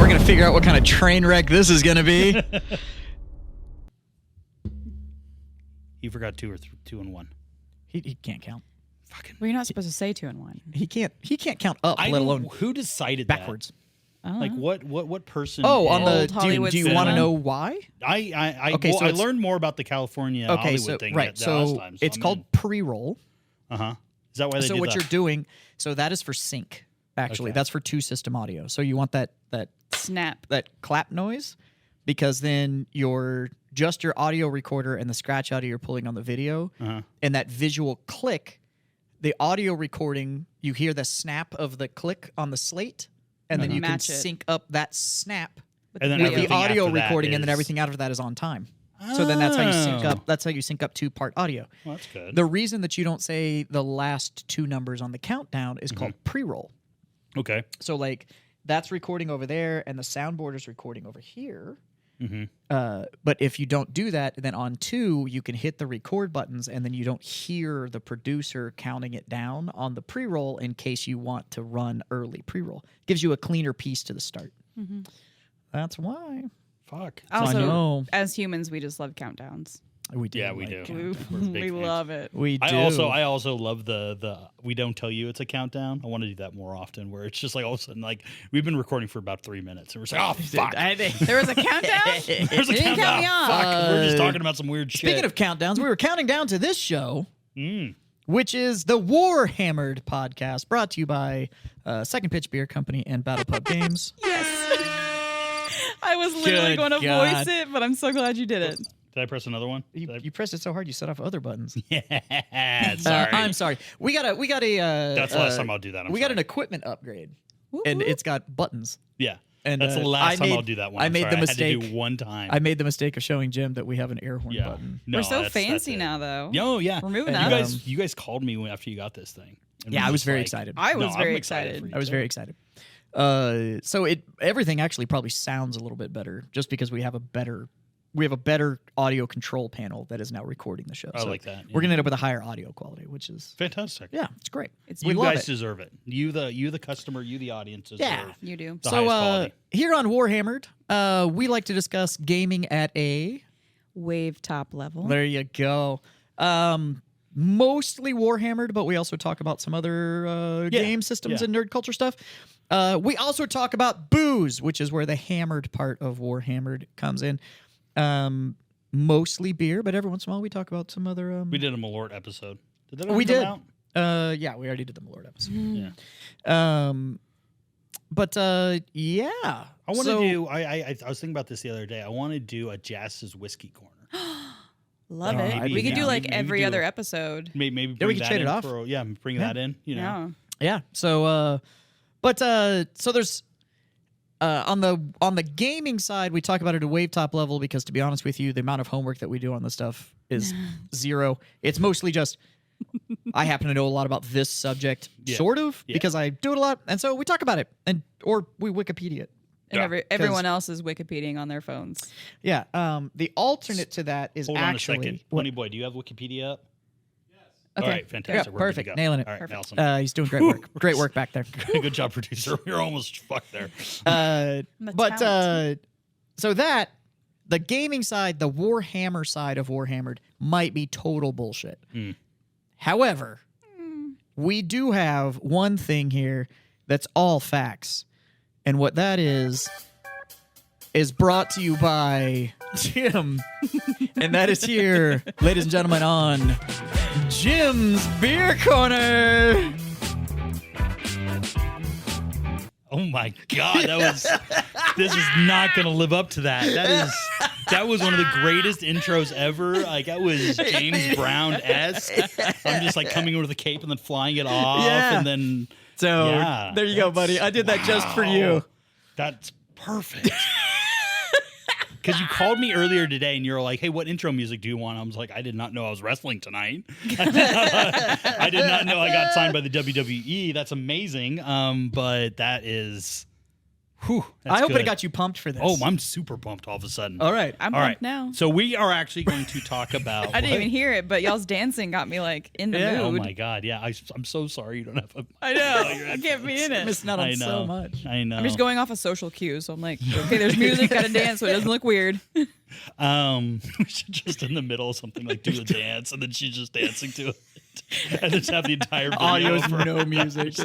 we're going to figure out what kind of train wreck this is going to be. You forgot two and one. He can't count. Fucking. Well, you're not supposed to say 2 and 1. He can't count up, let alone who decided backwards. That? Like what person? On the Old Hollywood do you want to know why? I learned more about the California Hollywood thing. Right, last so time, it's called pre-roll. Is that why they so do what that? you're doing? So that is for sync. Actually, that's for 2-system audio. So you want that Snap. that clap noise, because then your audio recorder and the scratch audio you're pulling on the video, and that visual click, the audio recording, you hear the snap of the click on the slate, and then you can sync up that snap with the audio recording, and then everything after that is on time. So then that's how you sync up. That's how you sync up 2-part audio. Well, that's good. The reason that you don't say the last 2 numbers on the countdown is called pre-roll. Okay. So like that's recording over there, and the soundboard is recording over here. But if you don't do that, then on 2 you can hit the record buttons, and then you don't hear the producer counting it down on the pre-roll in case you want to run early pre-roll. Gives you a cleaner piece to the start. That's why. Fuck. Also, as humans, we just love countdowns. We do. Yeah, we do. We love it. We do. I also love the we don't tell you it's a countdown. I want to do that more often, where it's just like all of a sudden, like we've been recording for about 3 minutes, and we're like, oh fuck, there was a countdown. there's a You didn't count me off. Fuck, we're just talking about some weird shit. Speaking of countdowns, we were counting down to this show, which is the Warhammered podcast, brought to you by Second Pitch Beer Company and BattlePub Games. I was literally going to voice it, but I'm so glad you did it. Did I press another one? You pressed it so hard you set off other buttons. Yeah, sorry. I'm sorry. We got a. That's the last time I'll do that. We got an equipment upgrade, and it's got buttons. Yeah, and that's the last time I'll do that one. I made the mistake. I had to do one time. I made the mistake of showing Jim that we have an air horn button. No, we're so fancy now, though. Oh yeah, we're moving up. You guys called me after you got this thing. Yeah, I was very excited. I was very excited. I was very excited. So everything actually probably sounds a little bit better just because we have a better audio control panel that is now recording the show. I like that. We're gonna end up with a higher audio quality, which is fantastic. Yeah, it's great. You guys deserve it. You the customer, you the audience deserve. Yeah, you do. So here on Warhammered, we like to discuss gaming at a wave top level. There you go. Mostly Warhammered, but we also talk about some other game systems and nerd culture stuff. We also talk about booze, which is where the hammered part of Warhammered comes in. Mostly beer, but every once in a while we talk about some other. We did a Malort episode. Did that we did. Out? Yeah, we already did the Malort episode. Yeah. Yeah. I want to do. I was thinking about this the other day. I want to do a Jazz's Whiskey Corner. Love it. We could do like every other episode. Maybe bring we could that trade in it off. Bring that in. You know. Yeah. So, so there's on the gaming side, we talk about it at a wave top level because, to be honest with you, the amount of homework that we do on this stuff is zero. It's mostly just I happen to know a lot about this subject, sort of, because I do it a lot, and so we talk about it, or we Wikipedia it. And everyone else is Wikipediaing on their phones. Yeah. The alternate to that is Hold actually... on a second. Pony Boy, do you have Wikipedia up? Yes. Okay. All right, fantastic. Yeah, We're perfect. good to go. Nailing it. All right, Nelson. He's doing great work. Great work back there. Good job, producer. You're almost fucked there. So that, the gaming side, the Warhammer side of Warhammered might be total bullshit. However, we do have one thing here that's all facts. And what that is brought to you by Jim. And that is here, ladies and gentlemen, on Jim's Beer Corner. Oh my God, this is not going to live up to that. That was one of the greatest intros ever. Like, that was James Brown-esque. I'm just like coming over the cape and then flying it off. And then, there you go, buddy. I did that just for you. That's perfect. Because you called me earlier today and you're like, hey, what intro music do you want? I was like, I did not know I was wrestling tonight. I did not know I got signed by the WWE. That's amazing. But that is... Whew, I hope good. it got you pumped for this. Oh, I'm super pumped all of a sudden. All right. I'm All pumped right. now. So we are actually going to talk about. I didn't even hear it, but y'all's dancing got me like in the Oh mood. my god! Yeah, I'm so sorry you don't have a. I know. I can't be in it. Missing out on I know. so much. I know. I'm just going off a social cue, so I'm like, okay, there's music, gotta dance, so it doesn't look weird. We should just in the middle of something like do a dance, and then she's just dancing to it, and then just have the entire video Audio is for no music.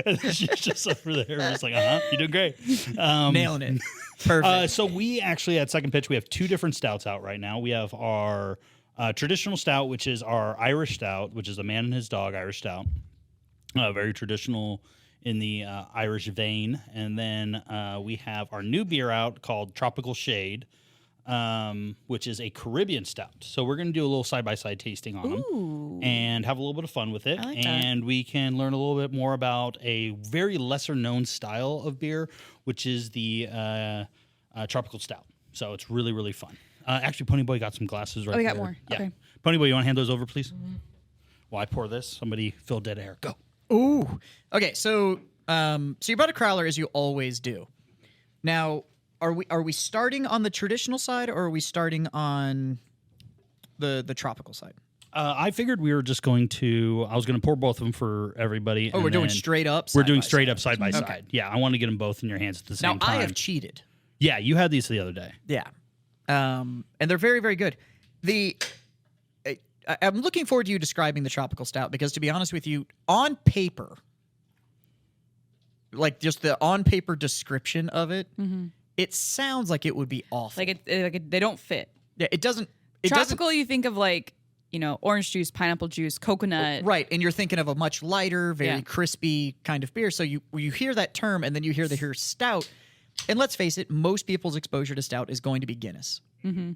and then she's just over there, just like, you're doing great. Nailing it. Perfect. So we actually at Second Pitch we have two different stouts out right now. We have our traditional stout, which is our Irish stout, which is a man and his dog Irish stout, very traditional in the Irish vein. And then we have our new beer out called Tropical Shade, which is a Caribbean stout. So we're going to do a little side-by-side tasting on them and have a little bit of fun with it. I like that. And we can learn a little bit more about a very lesser-known style of beer, which is the tropical stout. So it's really, really fun. Actually, Ponyboy got some glasses right there. we got more. Yeah. Okay. Ponyboy, you want to hand those over, please? While I pour this, somebody fill dead air. Go. Ooh. Okay, so you brought a crowler as you always do. Now, are we starting on the traditional side or are we starting on the tropical side? I figured we were just going to. I was going to pour both of them for everybody. Oh, and we're doing then straight up. We're side doing by straight side. up side by Okay. side. Yeah, I want to get them both in your hands at the same Now time. I have cheated. Yeah, you had these the other day. Yeah, and they're very, very good. I'm looking forward to you describing the tropical stout because, to be honest with you, on paper, like just the on paper description of it, it sounds like it would be awful. They don't fit. Yeah, it doesn't. Tropical, you think of like, orange juice, pineapple juice, coconut. Right, and you're thinking of a much lighter, very Yeah. crispy kind of beer. So you hear that term, and then you hear stout. And let's face it, most people's exposure to stout is going to be Guinness. Mm-hmm.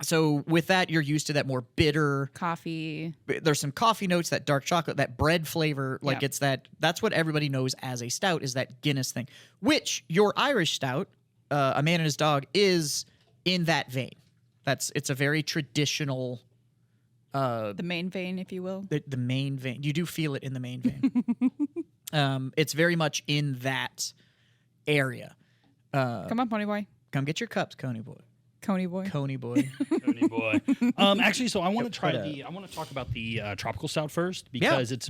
So with that, you're used to that more bitter. Coffee. There's some coffee notes, that dark chocolate, that bread flavor. Like Yeah. that's what everybody knows as a stout is that Guinness thing. Which your Irish stout, A Man and His Dog, is in that vein. It's a very traditional. The main vein, if you will. The main vein. You do feel it in the main vein. It's very much in that area. Come on, Pony Boy. Come get your cups, Coney boy. Coney Boy. Coney boy. Tony boy. Actually, so I want to I want to talk about the tropical stout first because it's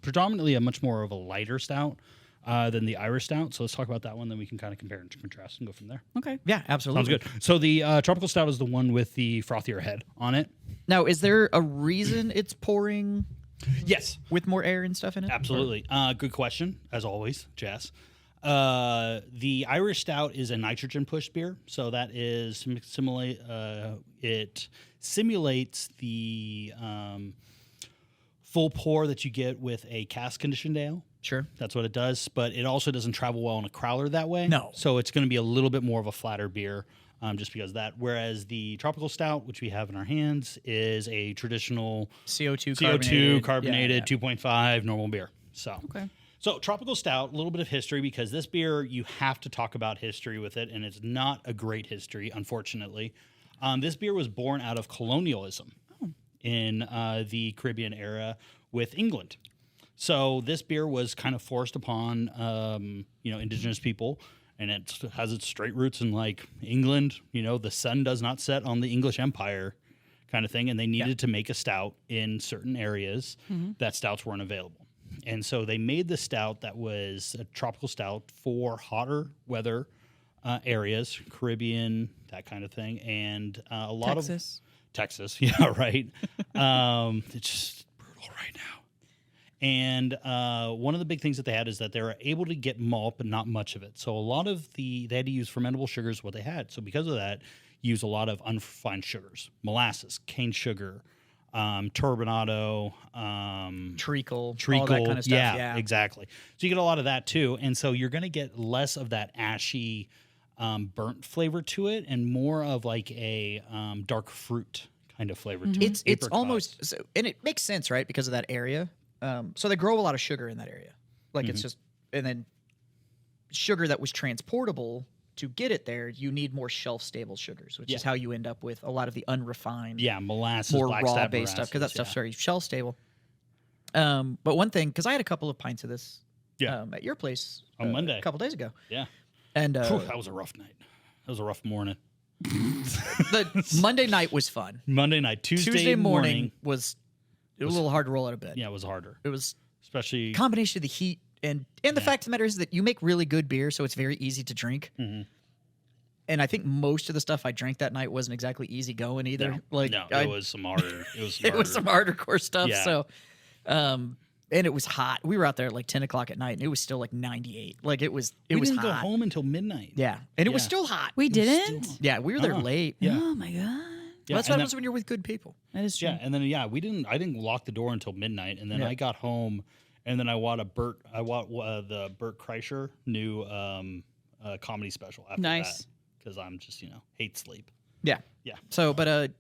predominantly a much more of a lighter stout than the Irish stout. So let's talk about that one. Then we can kind of compare and contrast and go from there. Okay. Yeah, absolutely. Sounds good. So the tropical stout is the one with the frothier head on it. Now, is there a reason it's pouring Yes, with more air and stuff in it? absolutely. Good question, as always, Jess. The Irish stout is a nitrogen push beer, so that is it simulates the full pour that you get with a cask conditioned ale. Sure. That's what it does, but it also doesn't travel well in a crowler that way. No. So it's going to be a little bit more of a flatter beer, just because of that. Whereas the tropical stout, which we have in our hands, is a traditional CO2 carbonated Yeah. 2.5 normal beer. So. Okay. So tropical stout, a little bit of history because this beer you have to talk about history with it, and it's not a great history, unfortunately. This beer was born out of colonialism in the Caribbean era with England. So this beer was kind of forced upon indigenous people, and it has its straight roots in like England. The sun does not set on the English Empire, kind of thing, and they needed to make a stout in certain areas that stouts weren't available. And so they made the stout that was a tropical stout for hotter weather areas, Caribbean, that kind of thing, and a lot of Texas. Yeah, right. It's just brutal right now. And one of the big things that they had is that they were able to get malt, but not much of it. So a lot of they had to use fermentable sugars, what they had. So because of that, use a lot of unrefined sugars, molasses, cane sugar, turbinado, Treacle, all treacle, that kind of stuff. Yeah. exactly. So you get a lot of that too, and so you're going to get less of that ashy, burnt flavor to it, and more of like a dark fruit kind of flavor to it. It's Apricot. almost so, and it makes sense, right? Because of that area. So they grow a lot of sugar in that area. Like it's just, and then sugar that was transportable to get it there, you need more shelf-stable sugars, which is how you end up with a lot of the unrefined, molasses, more black raw-based stuff, because that stuff's very shelf-stable. But one thing, because I had a couple of pints of this at your place On Monday. a couple days ago. Yeah. And Whew, that was a rough night. That was a rough morning. the Monday night was fun. Monday night. Tuesday morning was a little hard to roll out of bed. Yeah, it was harder. It was Especially combination of the heat and the fact of the matter is that you make really good beer, so it's very easy to drink. Mm-hmm. And I think most of the stuff I drank that night wasn't exactly easy going either. it was some harder. It was some it was some hardcore stuff. Yeah. So, and it was hot. We were out there at like 10 o'clock at night, and it was still like 98. Like it was we was didn't hot. go home until midnight. Yeah, and it was Yeah. still hot. We didn't? Yeah, we were there late. Yeah. Oh my God. Yeah, Well, that's and what then- happens when you're with good people. That is true. Yeah, and then I didn't lock the door until midnight, and then Yeah. I got home, and then I watched the Bert Kreischer new comedy special after Nice. that because I'm just hate sleep. Yeah. Yeah. So, but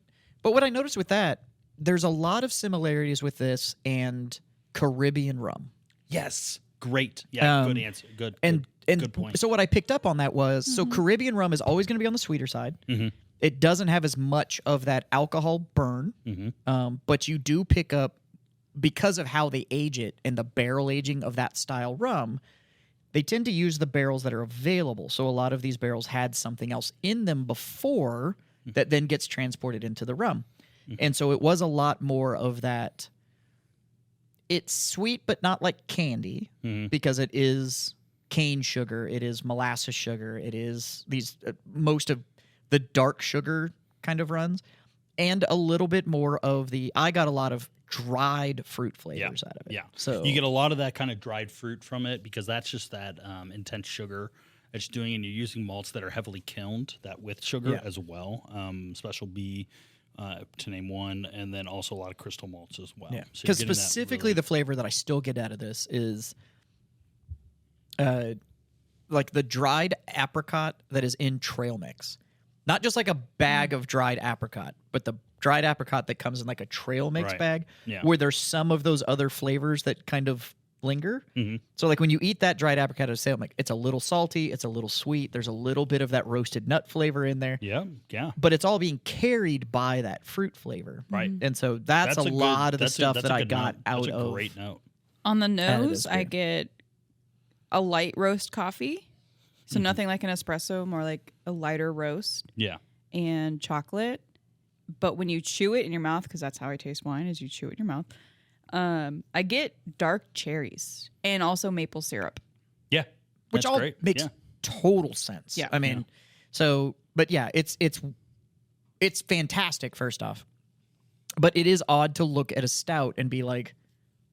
what I noticed with that, there's a lot of similarities with this and Caribbean rum. Yes, great. Yeah, good answer. Good. Good point. So what I picked up on that was so Caribbean rum is always going to be on the sweeter side. Mhm. It doesn't have as much of that alcohol burn, but you do pick up because of how they age it and the barrel aging of that style rum. They tend to use the barrels that are available. So a lot of these barrels had something else in them before that then gets transported into the rum. And so it was a lot more of that. It's sweet, but not like candy because it is cane sugar. It is molasses sugar. It is these most of the dark sugar kind of runs and a little bit more of I got a lot of dried fruit flavors out of it. Yeah. So you get a lot of that kind of dried fruit from it because that's just that intense sugar it's doing, and you're using malts that are heavily kilned, that with sugar as well. Special B, to name one, and then also a lot of crystal malts as well. Yeah. So Because specifically the flavor that I still get out of this is like the dried apricot that is in trail mix. Not just like a bag of dried apricot, but the dried apricot that comes in like a trail mix Right. bag Yeah. where there's some of those other flavors that kind of linger. So like when you eat that dried apricot, I'm like, it's a little salty, it's a little sweet, there's a little bit of that roasted nut flavor in there. yeah. But it's all being carried by that fruit flavor. Right. And so that's a good- lot of the that's a- stuff that's that a I good got note. out That's a of. great note. On the of nose, this I beer. get a light roast coffee. So nothing like an espresso, more like a lighter roast Yeah. and chocolate. But when you chew it in your mouth, because that's how I taste wine, is you chew it in your mouth. I get dark cherries and also maple syrup. Yeah. Which That's all great. makes Yeah. total sense. Yeah. I mean, so but yeah, it's fantastic first off. But it is odd to look at a stout and be like,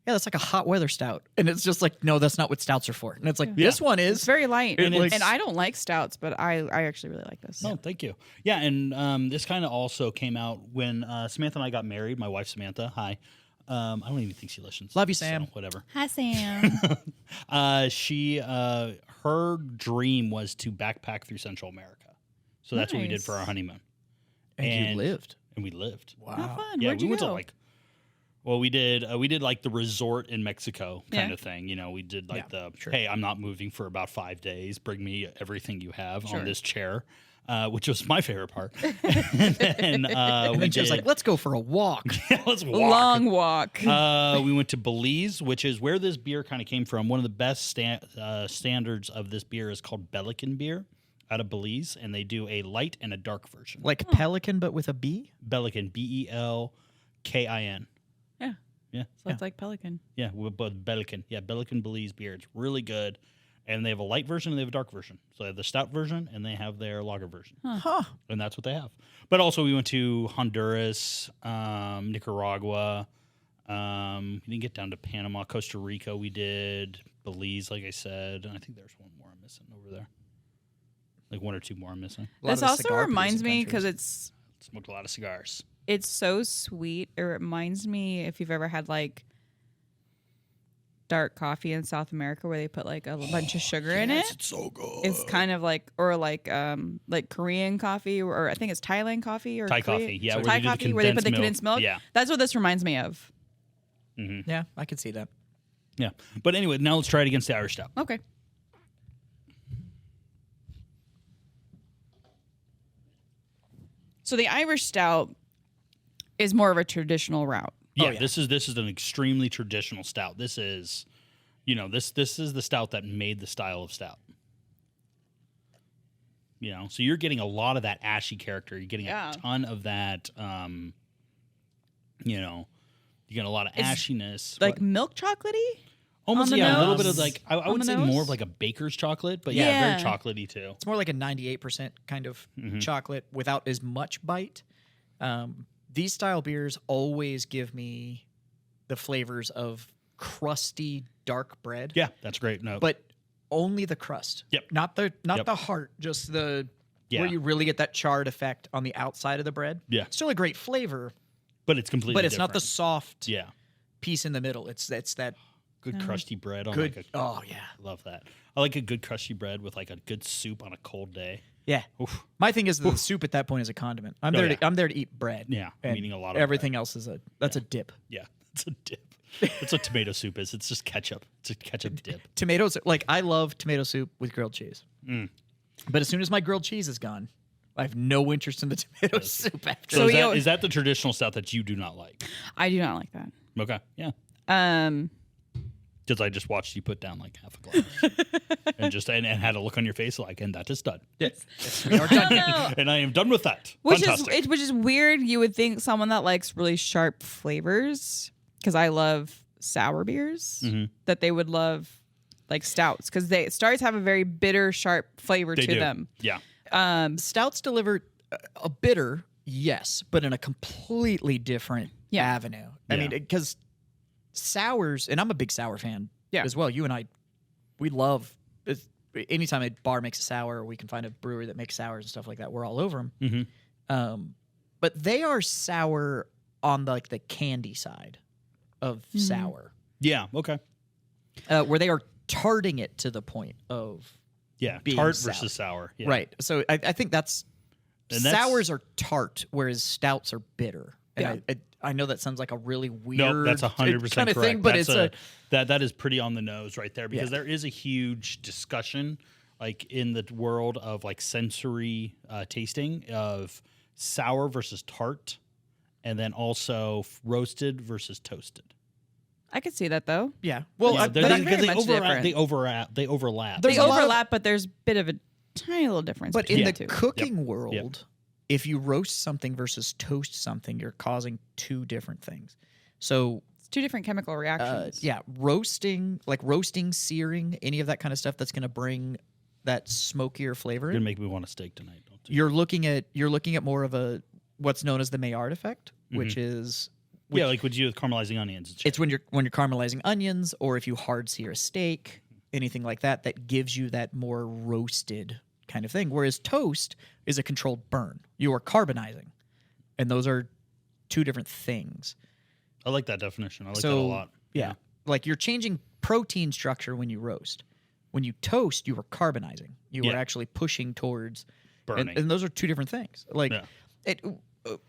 yeah, that's like a hot weather stout. And it's just like, no, that's not what stouts are for. And it's like, this one It's is. very light. And And, it's- I don't like stouts, but I actually really like this. Oh, thank you. Yeah, and this kind of also came out when Samantha and I got married. My wife, Samantha. Hi. I don't even think she listens. Love you, Sam. So, whatever. Hi, Sam. Her dream was to backpack through Central America. So that's what we did Nice. for our honeymoon. And you lived. And we lived. Wow. How fun. Yeah, Where'd we you went go? to we did like the resort in Mexico kind Yeah. of thing. We did like Yeah, sure. hey, I'm not moving for about 5 days. Bring me everything you have Sure. on this chair, which was my favorite part. and then And we then she was did, like, let's go for a walk. let's A walk. long walk. We went to Belize, which is where this beer kind of came from. One of the best standards of this beer is called Belican beer out of Belize, and they do a light and a dark version. Like pelican, but with a B? Belican, Belkin. Yeah. Yeah. So it's like pelican. Yeah, but Belican. Yeah, Belican Belize beer. It's really good. And they have a light version and they have a dark version. So they have the stout version and they have their lager version. Huh. And that's what they have. But also we went to Honduras, Nicaragua. We didn't get down to Panama, Costa Rica we did. Belize, like I said. And I think there's one more I'm missing over there. Like 1 or 2 more I'm missing. A lot This of the also cigar reminds producing me because countries. Smoked a lot of cigars. it's so sweet. It reminds me if you've ever had like dark coffee in South America where they put like a bunch of sugar in it. It's so good. It's kind of like, or like Korean coffee, or I think it's Thailand coffee or Thai Korea- coffee, yeah, where Thai they do the coffee where they put the condensed condensed milk. milk. Yeah. That's what this reminds me of. Yeah, I could see that. Yeah. But anyway, now let's try it against the Irish Stout. Okay. So the Irish Stout is more of a traditional route. Yeah, yeah. this is an extremely traditional stout. This is You know, this is the stout that made the style of stout. You know, so you're getting a lot of that ashy character. You're getting a ton of that. You know, you get a lot of ashiness, like milk chocolatey. Almost, on the a little nose? bit of like I would the say nose? more of like a baker's chocolate, but Yeah. very chocolatey too. It's more like a 98% kind of chocolate without as much bite. These style beers always give me the flavors of crusty dark bread. Yeah, that's great. No, But only the crust. Yep. Not the Yep. the heart, just the Yeah. where you really get that charred effect on the outside of the bread. Yeah. Still a great flavor, but it's completely. but it's not the different. soft Yeah, piece in the middle. It's that good crusty bread on good. like Oh yeah. love that. I like a good crusty bread with like a good soup on a cold day. Yeah. Oof. My thing is the soup at that point is a condiment. I'm there. yeah. I'm there to eat bread. Yeah, I'm and eating a lot of everything else is a dip. Yeah, it's a dip. That's what tomato soup is. It's just ketchup. It's a ketchup dip. Tomatoes, like I love tomato soup with grilled cheese. Mm. But as soon as my grilled cheese is gone, I have no interest in the tomato soup after. So, So is that the traditional stout that you do not like? I do not like that. Okay, yeah. Because I just watched you put down like half a glass and had a look on your face like, and that is done. Yes. We are done. No. And I am done with that. Which Fantastic. is weird. You would think someone that likes really sharp flavors, because I love sour beers, that they would love like stouts, because stouts have a very bitter, sharp flavor They to do. them. Yeah. Stouts deliver a bitter, yes, but in a completely different avenue. I Yeah. mean, because sours, and I'm a big sour fan Yeah. as well. You and I, we love, anytime a bar makes a sour, or we can find a brewery that makes sours and stuff like that, we're all over them. But they are sour on the candy side of sour, Yeah. Okay. where they are tarting it to the point of Yeah. being Tart sour. versus sour. Yeah. right. So I think And sours are tart, whereas stouts are bitter. And Yeah. I know that sounds like a really weird, No, that's 100% kind of correct. thing, but That's that is pretty on the nose right there, because Yeah. there is a huge discussion like in the world of like sensory tasting of sour versus tart, and then also roasted versus toasted. I could see that though. yeah. Well, Yeah, they're very much different. they overlap. There's They a lot of- overlap, but there's a bit of a tiny little difference. but between in the the two. cooking world, if you roast something versus toast something, you're causing two different things. So it's two different chemical reactions. roasting, searing, any of that kind of stuff that's going to bring that smokier flavor You're in. gonna make me want a steak tonight. Don't you? You're looking at more of a what's known as the Maillard effect, which is Yeah, like what you do with caramelizing onions. And shit. it's when you're caramelizing onions, or if you hard sear a steak, anything like that, that gives you that more roasted kind of thing. Whereas toast is a controlled burn. You are carbonizing, and those are two different things. I like that definition. I like that a So lot. yeah, like you're changing protein structure when you roast. When you toast, you are carbonizing. You are Yeah. actually pushing towards Burning. and those are two different things. Like Yeah.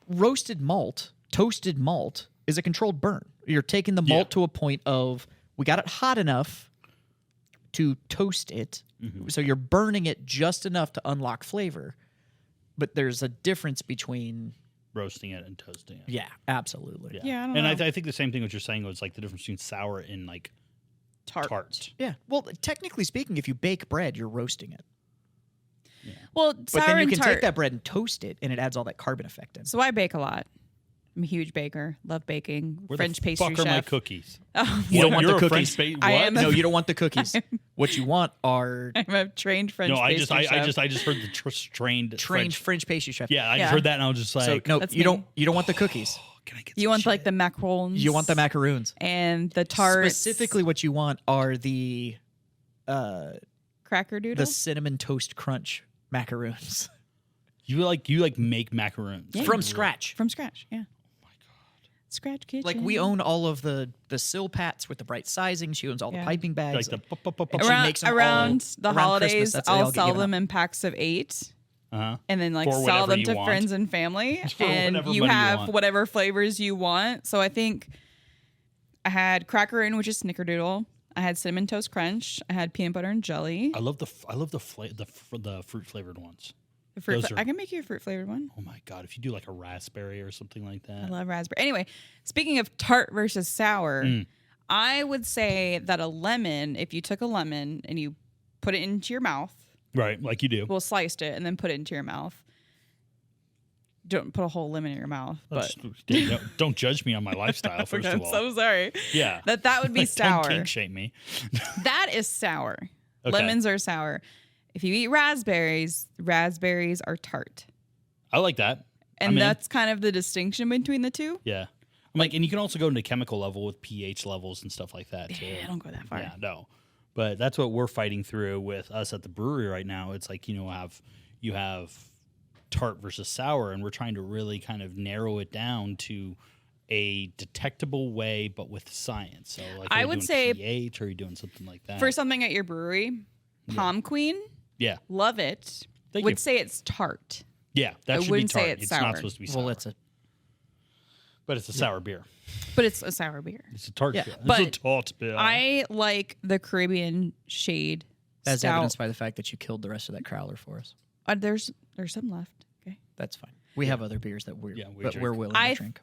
roasted malt, toasted malt is a controlled burn. You're taking the malt to a point of we got it hot enough to toast it. So you're burning it just enough to unlock flavor. But there's a difference between Roasting it and toasting it. yeah, absolutely. Yeah, I don't and know. I think the same thing what you're saying was like the difference between sour and like tart. Yeah. Well, technically speaking, if you bake bread, you're roasting it. Well, But sour then you and can tart. take that bread and toast it, and it adds all that carbon effect in. So I bake a lot. I'm a huge baker. Love baking. Where French the pastry fuck are my chef. cookies? Oh, You don't want You're the a French cookies. what? I am a- No, you don't want the cookies. What you want are I'm a trained French No, I pastry chef. just heard the trained trained French pastry chef. Yeah, I Yeah. just heard that and I was just like, So no, That's you me. don't want the cookies. can I get You some want like shit? the macarons. You want the macaroons. and the tarts. Specifically, what you want are the cracker doodle. the cinnamon toast crunch macaroons you like make macaroons Yeah. from scratch. from scratch. Yeah. Oh my god. Scratch kitchen. Like we own all of the sill pats with the bright sizing. She owns all the Yeah. piping bags. like the And she around, makes them all around the around holidays. Christmas, that's how they all I'll get sell given them out. in packs of 8. uh-huh. And then like For sell whatever them you to want. friends and family, For and whatever you money you have want. whatever flavors you want. So I think I had crackeroon, which is snickerdoodle. I had cinnamon toast crunch. I had peanut butter and jelly. I love the fruit flavored ones. The fruit those are- I can make you a fruit flavored one. Oh my god, if you do like a raspberry or something like I that. love raspberry. Anyway, speaking of tart versus sour, I would say that a lemon, if you took a lemon and you put it into your mouth, Right, like you do. well, sliced it and then put it into your mouth. Don't put a whole lemon in your mouth, but Don't judge me on my lifestyle, first I'm of all. so sorry. Yeah. That would be sour. Don't kink shame me. That is sour. Okay. Lemons are sour. If you eat raspberries are tart. I like that. And that's kind of the distinction between the two. Yeah. I'm like, and you can also go into chemical level with pH levels and stuff like that too. Yeah, don't go that far. Yeah, no. But that's what we're fighting through with us at the brewery right now. It's like, you have tart versus sour, and we're trying to really kind of narrow it down to a detectable way, but with science. So like, I would say pH, or are you doing something like that? For something at your brewery, Palm Queen, yeah, love it. Thank would you. say it's tart. Yeah, that I should be wouldn't tart. say it's not sour. supposed to be sour. Well, but it's a sour beer. But it's a sour beer. It's a tart Yeah, beer. but it's a tart beer. I like the Caribbean shade as stout. evidenced by the fact that you killed the rest of that crowler for us. There's some left. Okay. That's fine. We have other beers that we're willing to drink.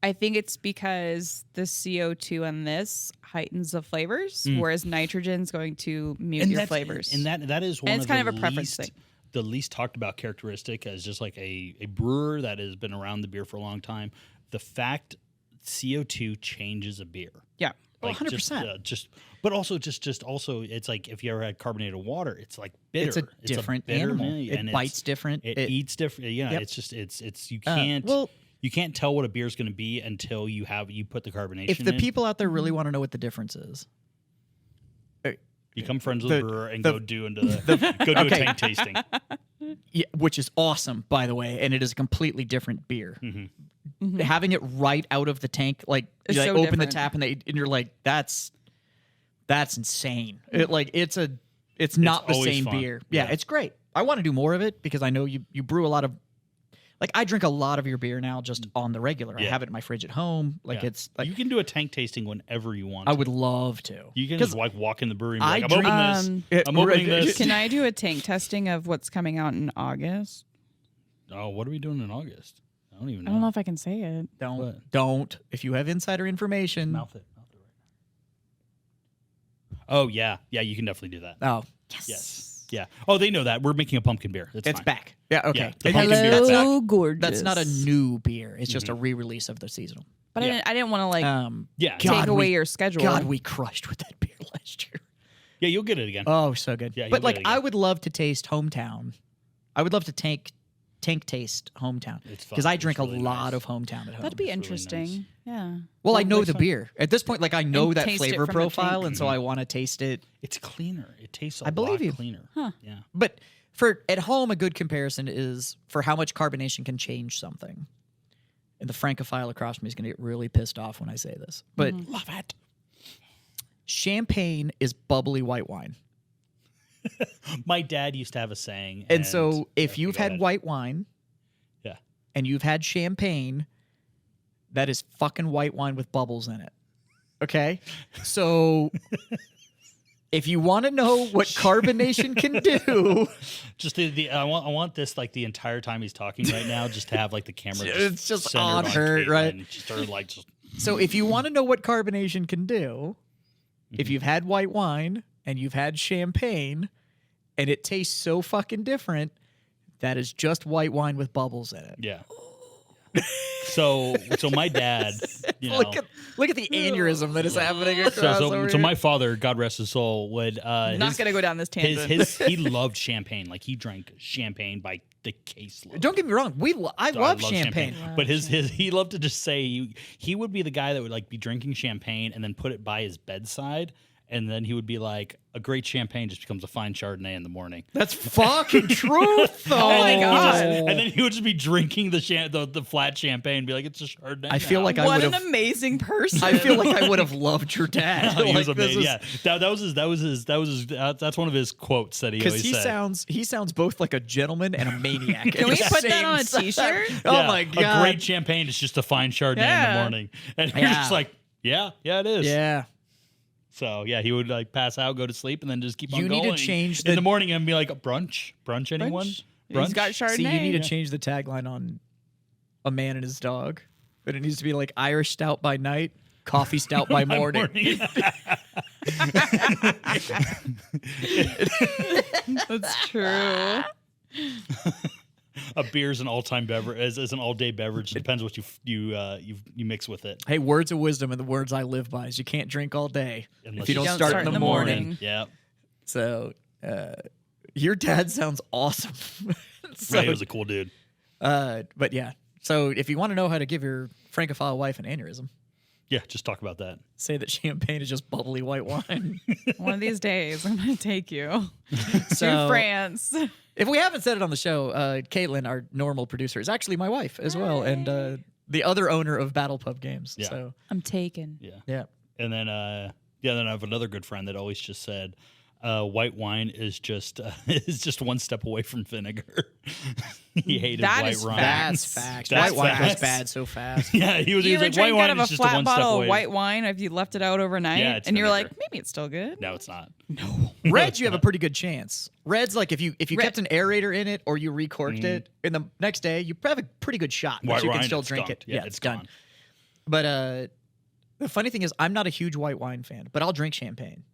I think it's because the CO2 on this heightens the flavors, whereas nitrogen's going to mute your flavors. And that is one it's of kind the of a preference thing. The least talked about characteristic as just like a brewer that has been around the beer for a long time. The fact CO2 changes a beer. Yeah. Well, 100%. But also it's like if you ever had carbonated water, it's like bitter. It's a different animal. And It bites different. It eats different. Yeah, Yep. it's you can't you can't tell what a beer is going to be until you put the carbonation. If the in. people out there really want to know what the difference is, Become friends with a brewer and go do a tank tasting. yeah, which is awesome, by the way, and it is a completely different beer. Having it right out of the tank, like It's you so open the different. tap and you're like, that's insane. It's not the always same fun. beer. Yeah, it's great. I want to do more of it because I know you brew a lot of. Like, I drink a lot of your beer now just on the regular. I Yeah. have it in my fridge at home. Like, Yeah. it's like you can do a tank tasting whenever you want. I would love to. You can 'Cause just like walk in the brewery and be I like, I'm drink- opening this. I'm opening this. Can I do a tank testing of what's coming out in August? Oh, what are we doing in August? I don't even know. I don't know if I can say it. don't. If you have insider information. Mouth it right now. Oh, yeah. Yeah, you can definitely do that. Oh, Yes. Yeah. Oh, they know that. We're making a pumpkin beer. It's fine. back. Yeah, okay. Yeah, the And pumpkin that's- beer is Hello, back. gorgeous. That's not a new beer. It's just a re-release of the seasonal. But Yeah. I didn't want to like Yeah. God, take away we- your schedule. God, we crushed with that beer last year. Yeah, you'll get it again. Oh, so good. Yeah, but you'll like, get it again. I would love to taste hometown. I would love to tank taste hometown It's fun. because I It's drink really a lot nice. of hometown at home. That'd be really interesting. nice. Yeah. well, I know next the time. beer at this point. Like, I know And that taste it flavor from the profile, tank. and so I want to taste it. It's cleaner. It tastes a I believe lot you. cleaner. Huh. Yeah. But for at home, a good comparison is for how much carbonation can change something. And the Francophile across from me is going to get really pissed off when I say this, but Love it. champagne is bubbly white wine. My dad used to have a saying. And so if Okay, you've go had ahead. white wine Yeah. and you've had champagne, that is fucking white wine with bubbles in it. Okay? So if you want to know what carbonation can do, Just I want this like the entire time he's talking right now, just to have like the camera. It's just centered on her, right? Caitlin. Just her like just. so if you want to know what carbonation can do, if you've had white wine and you've had champagne and it tastes so fucking different, that is just white wine with bubbles in it. Yeah. So my dad, you know, Look at the aneurysm that is happening across over so here. my father, God rest his soul, would I'm not going to go down this tangent. he loved champagne. Like he drank champagne by the caseload. Don't get me wrong, I love champagne. But he loved to just say he would be the guy that would like be drinking champagne and then put it by his bedside. And then he would be like, a great champagne just becomes a fine Chardonnay in the morning. That's fucking truth, though. Oh my God. And then he would just be drinking the flat champagne and be like, it's a Chardonnay. I feel now." like I what would an have. I feel I feel like I would have loved your dad. He was Like, this amazing. is- Yeah, that was his. That's one of his quotes that he Because always he said. sounds both like a gentleman and a maniac. Can we put that on a t-shirt? Oh Yeah, my god! A great champagne is just a fine Chardonnay in Yeah. the morning, and you're Yeah. just like, yeah, it is. Yeah, So yeah, he would like pass out, go to sleep, and then just keep on You going. need to change in the- the morning and be like, brunch, anyone? He's got Chardonnay. see, you need to change the tagline on a man and his dog, but it needs to be like Irish stout by night, coffee stout by My morning. That's true. A beer is an all-time beverage, is an all-day beverage. It depends what you mix with it. Hey, words of wisdom and the words I live by is you can't drink all day Unless if you you don't don't start in the morning. Yeah, So, your dad sounds awesome. So, right, he was a cool dude. but yeah. So if you want to know how to give your Francophile wife an aneurysm, Yeah, just talk about that. say that champagne is just bubbly white wine. One of these days, I'm going to take you So to France. if we haven't said it on the show, Caitlin, our normal producer, is actually my wife as well, and the other owner of BattlePub games. Yeah. So I'm taken. Yeah. And then then I have another good friend that always just said, white wine is just one step away from vinegar. He hated That white is wine. that's facts. That's White wine goes facts. bad so fast. Yeah, he was You ever like, white drink wine out of is a just flat one step bottle away. of white wine if you left it out overnight? Yeah, it's and you were vinegar. like, maybe it's still good. No, it's not. Reds, you have a pretty good chance. Reds, like if you Red- kept an aerator in it or you recorked it, in the next day you have a pretty good shot. But White you can wine, still it's drink gone. it. Yeah, it's it's done. gone. But the funny thing is, I'm not a huge white wine fan, but I'll drink champagne.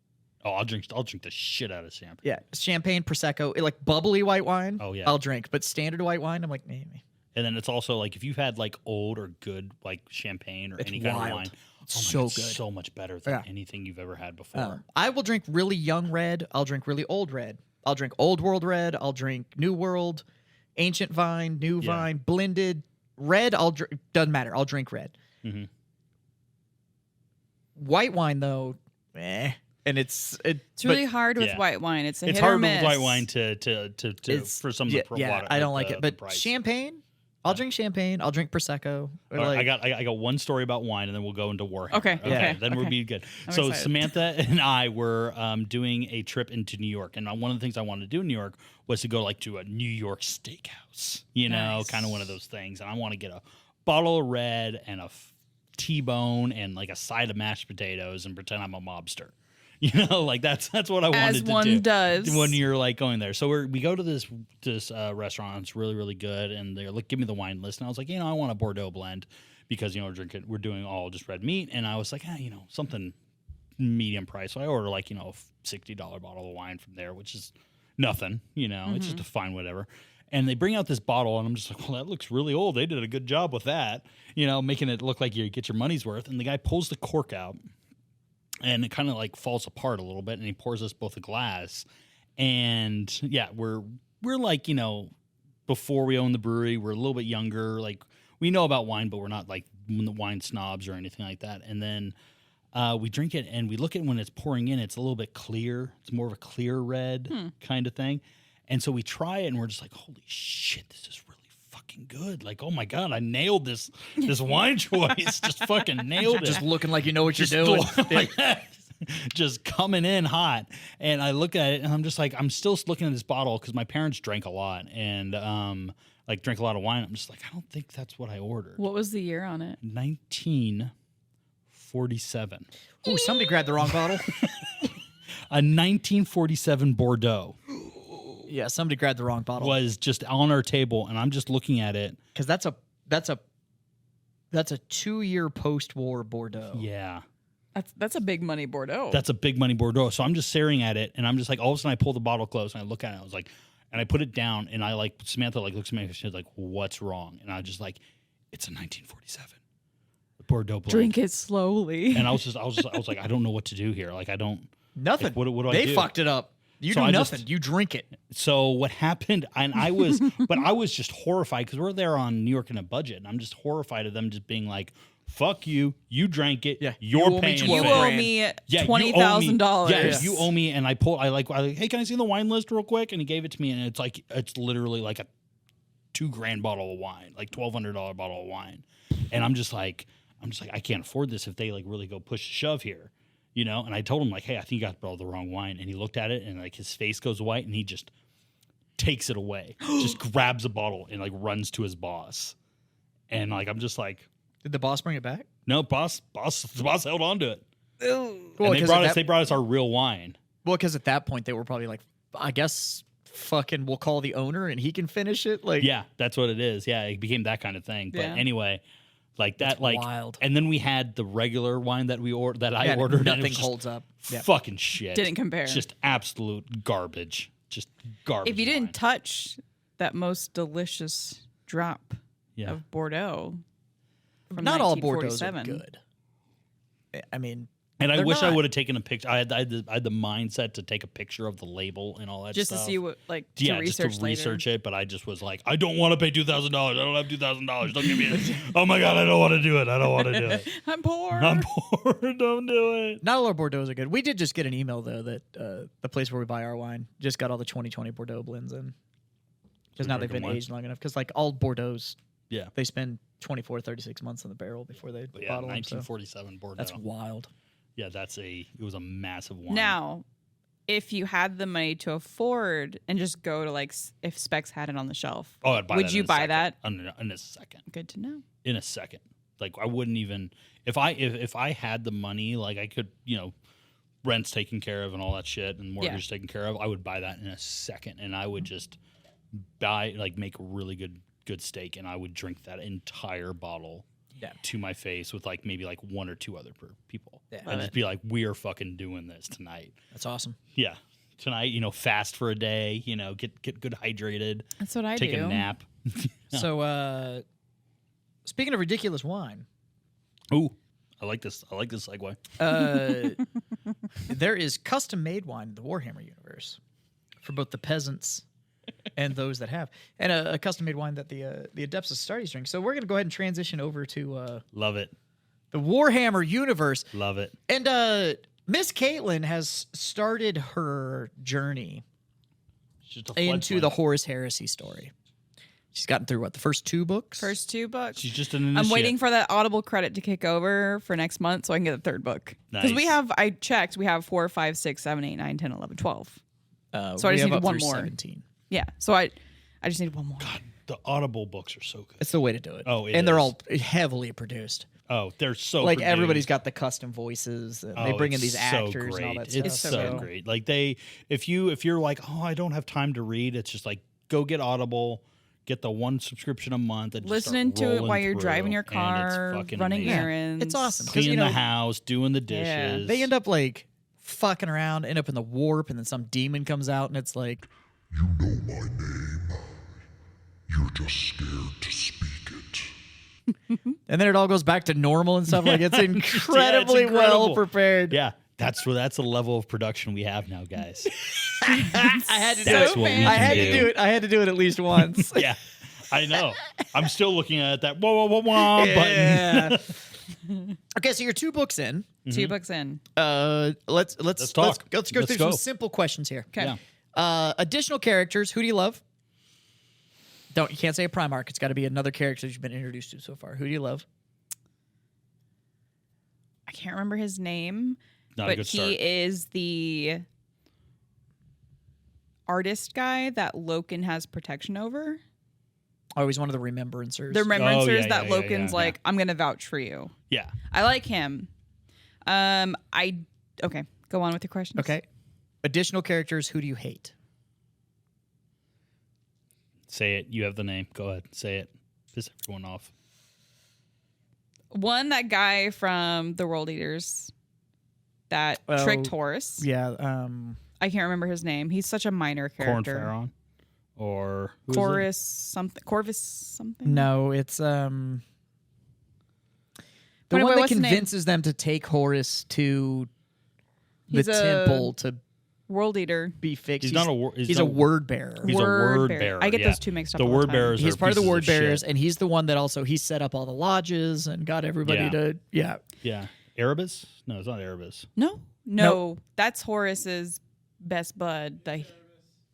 Oh, I'll drink the shit out of champagne. Yeah, champagne, prosecco, like bubbly white wine. Oh, yeah. I'll drink. But standard white wine, I'm like, maybe. And then it's also like if you've had like old or good like champagne or It's any kind wild. of wine, It's oh my so God, it's good. so much better than Yeah. anything you've ever had before. I will drink really young red. I'll drink really old red. I'll drink old world red. I'll drink new world, ancient vine, new Yeah. vine, blended red. I'll drink. Doesn't matter. I'll drink red. Mm-hmm. White wine though, and it's It's really hard with yeah. white wine. It's a It's hit or hard miss. with white wine to It's- for some of yeah, the yeah, water, I don't the- like it. the But price. champagne, I'll drink champagne. I'll drink prosecco. Or All right, like- I got one story about wine, and then we'll go into Warhammer. Okay, okay, Then we'll okay. be good. I'm So excited. Samantha and I were doing a trip into New York, and one of the things I wanted to do in New York was to go like to a New York steakhouse. You know, Nice. kind of one of those things. And I want to get a bottle of red and a T-bone and like a side of mashed potatoes and pretend I'm a mobster. You know, like that's what I wanted As to one do does. when you're like going there. So we go to this restaurant. It's really, really good. And they're like, give me the wine list. And I was like, I want a Bordeaux blend because, we're doing all just red meat. And I was like, something medium price. So I order like, a $60 bottle of wine from there, which is nothing, it's just a fine whatever. And they bring out this bottle and I'm just like, well, that looks really old. They did a good job with that, making it look like you get your money's worth. And the guy pulls the cork out. And it kind of like falls apart a little bit, and he pours us both a glass. And yeah, we're like, before we own the brewery, we're a little bit younger. Like we know about wine, but we're not like the wine snobs or anything like that. And then we drink it, and we look at when it's pouring in. It's a little bit clear. It's more of a clear red kind of thing. And so we try it, and we're just like, holy shit, this is really fucking good. Like, oh my God, I nailed this wine choice. Just fucking nailed it. just looking like you know what you're Just doing. like that. Just coming in hot. And I look at it and I'm just like, I'm still looking at this bottle because my parents drank a lot and drank a lot of wine. I'm just like, I don't think that's what I ordered. What was the year on it? 1947. Ooh, somebody grabbed the wrong bottle. A 1947 Bordeaux Yeah, somebody grabbed the wrong bottle. was just on our table, and I'm just looking at it. Because that's a 2-year post-war Bordeaux. Yeah. That's a big money Bordeaux. That's a big money Bordeaux. So I'm just staring at it, and I'm just like, all of a sudden I pull the bottle close, and I look at it, I was like, and I put it down, and Samantha looks at me, and she's like, what's wrong? And I was just like, it's a 1947 Bordeaux blend. Drink it slowly. And I was like, I don't know what to do here. Like, I don't. Nothing. Like, what do I they do? fucked it up. You So do I nothing. just- You drink it. So what happened, and I was just horrified because we're there on New York in a budget, and I'm just horrified of them just being like, fuck you, you drank it, Yeah, you're you owe me paying 12 you for it. owe grand. me Yeah, you owe me- $20,000. Yeah, you owe me, and I hey, can I see the wine list real quick? And he gave it to me, and it's literally like a $2,000 bottle of wine, like $1,200 bottle of wine, and I'm just like, I can't afford this if they like really go push a shove here, And I told him like, hey, I think you got the wrong wine, and he looked at it, and like his face goes white, and he just takes it away, just grabs a bottle and like runs to his boss, and like I'm just like, Did the boss bring it back? no, the boss held on to it. Well, And they 'cause brought at us. They brought us our real wine. Well, because at that point they were probably like, I guess, fucking, we'll call the owner and he can finish it. Like, Yeah, that's what it is. Yeah, it became that kind of thing. But Yeah. anyway, Like that, like wild. And then we had the regular wine that I Yeah, ordered. and it nothing was just holds up. Yeah. Fucking shit. Didn't compare. Just absolute garbage. Just garbage. If you didn't wine. touch that most delicious drop Yeah. of Bordeaux, from Not all Bordeaux's are 1947. good. I mean, And I they're wish I not. would have taken a picture. I had the mindset to take a picture of the label and all that just stuff. to see what, like, to Yeah, research just to later. research it, but I just was like, I don't want to pay $2,000. I don't have $2,000. Don't give me it. Oh my god, I don't want to do it. I don't want to do it. I'm poor. I'm poor. Don't do it. not all our Bordeaux's are good. We did just get an email though that the place where we buy our wine just got all the 2020 Bordeaux blends in. Because now they've been American aged long enough. Because like all Bordeaux's, Yeah, they spend 24, 36 months in the barrel before they but yeah, bottle them. So 1947 Bordeaux. that's wild. Yeah, it was a massive wine. Now, if you had the money to afford and just go to, like, if Specs had it on the shelf, oh, I'd buy would that you in a buy second. that? In a second? Good to know. In a second. Like I wouldn't even if I had the money, like I could, rent's taken care of and all that shit and mortgage taken care of, I would buy that in a second and I would just make a really good steak and I would drink that entire bottle to my face with like maybe like one or two other people. Yeah. And just be like, we are fucking doing this tonight. That's awesome. Yeah. Tonight, fast for a day, get good hydrated. That's what I take do. a nap. So speaking of ridiculous wine, Ooh, I like this segue. there is custom made wine in the Warhammer universe for both the peasants and those that have, and a custom made wine that the Adepts Astartes drink. So we're gonna go ahead and transition over to Love it. the Warhammer universe. Love it. And Miss Caitlin has started her journey It's just a into floodplain. the Horus Heresy story. She's gotten through the first two books? First two books. She's just an initiate. I'm waiting for that Audible credit to kick over for next month so I can get the third book. Because Nice. I checked, we have 4, 5, 6, 7, 8, 9, 10, 11, 12. So I we just have need up one through more. 17. Yeah. So I just need one more. God, the Audible books are so good. It's the way to do it. Oh, it and they're is. all heavily produced. Oh, they're so Like produced. everybody's got the custom voices. And they bring in it's these so actors great. and all that stuff. It's so great. Like if you're like, oh, I don't have time to read, it's just like go get Audible, get the one subscription a month, and just Listening start to it rolling while you're through, driving your and it's car, fucking running amazing. errands. It's awesome. 'Cause, Cleaning you know, the house, doing the dishes. Yeah. They end up like fucking around, end up in the warp, and then some demon comes out, and it's like, You know my name. You're just scared to speak it. and then it all goes back to normal and stuff. Like it's incredibly incredible. well prepared. Yeah, that's the level of production we have now, guys. I had to That's do what it. we I had can to do. do it. I had to do it at least once. Yeah, I know. I'm still looking at that whoa button. Yeah. Okay, so you're 2 books in. 2 books in. Let's talk. go Let's through go. some simple questions here. Okay. Yeah. Additional characters. Who do you love? You can't say a Primarch. It's got to be another character that you've been introduced to so far. Who do you love? I can't remember his name, Not a but good he start. is the artist guy that Loken has protection over. Oh, he's one of the Remembrancers. The Remembrancers yeah, that yeah, Loken's yeah. like, I'm gonna vouch for you. Yeah. I like him. Okay, go on with your questions. Okay. Additional characters. Who do you hate? Say it. You have the name. Go ahead. Say it. Piss everyone off. One, that guy from the World Eaters that Oh, tricked Horus. Yeah. I can't remember his name. He's such a minor Corn character. Farron? Or who is it? Corvus something. No, it's the Wait, one that what's the name? convinces them to take Horus to the He's a temple to World Eater. be fixed. He's not a wor- He's not- a word bearer. He's a word bearer. I get yeah. those two mixed up The all word time. bearers He's are part of the pieces word bearers, shit. and he's the one that also he set up all the lodges and got everybody Yeah. to Yeah. Erebus? No, it's not Erebus. No. Nope. That's Horus's best bud.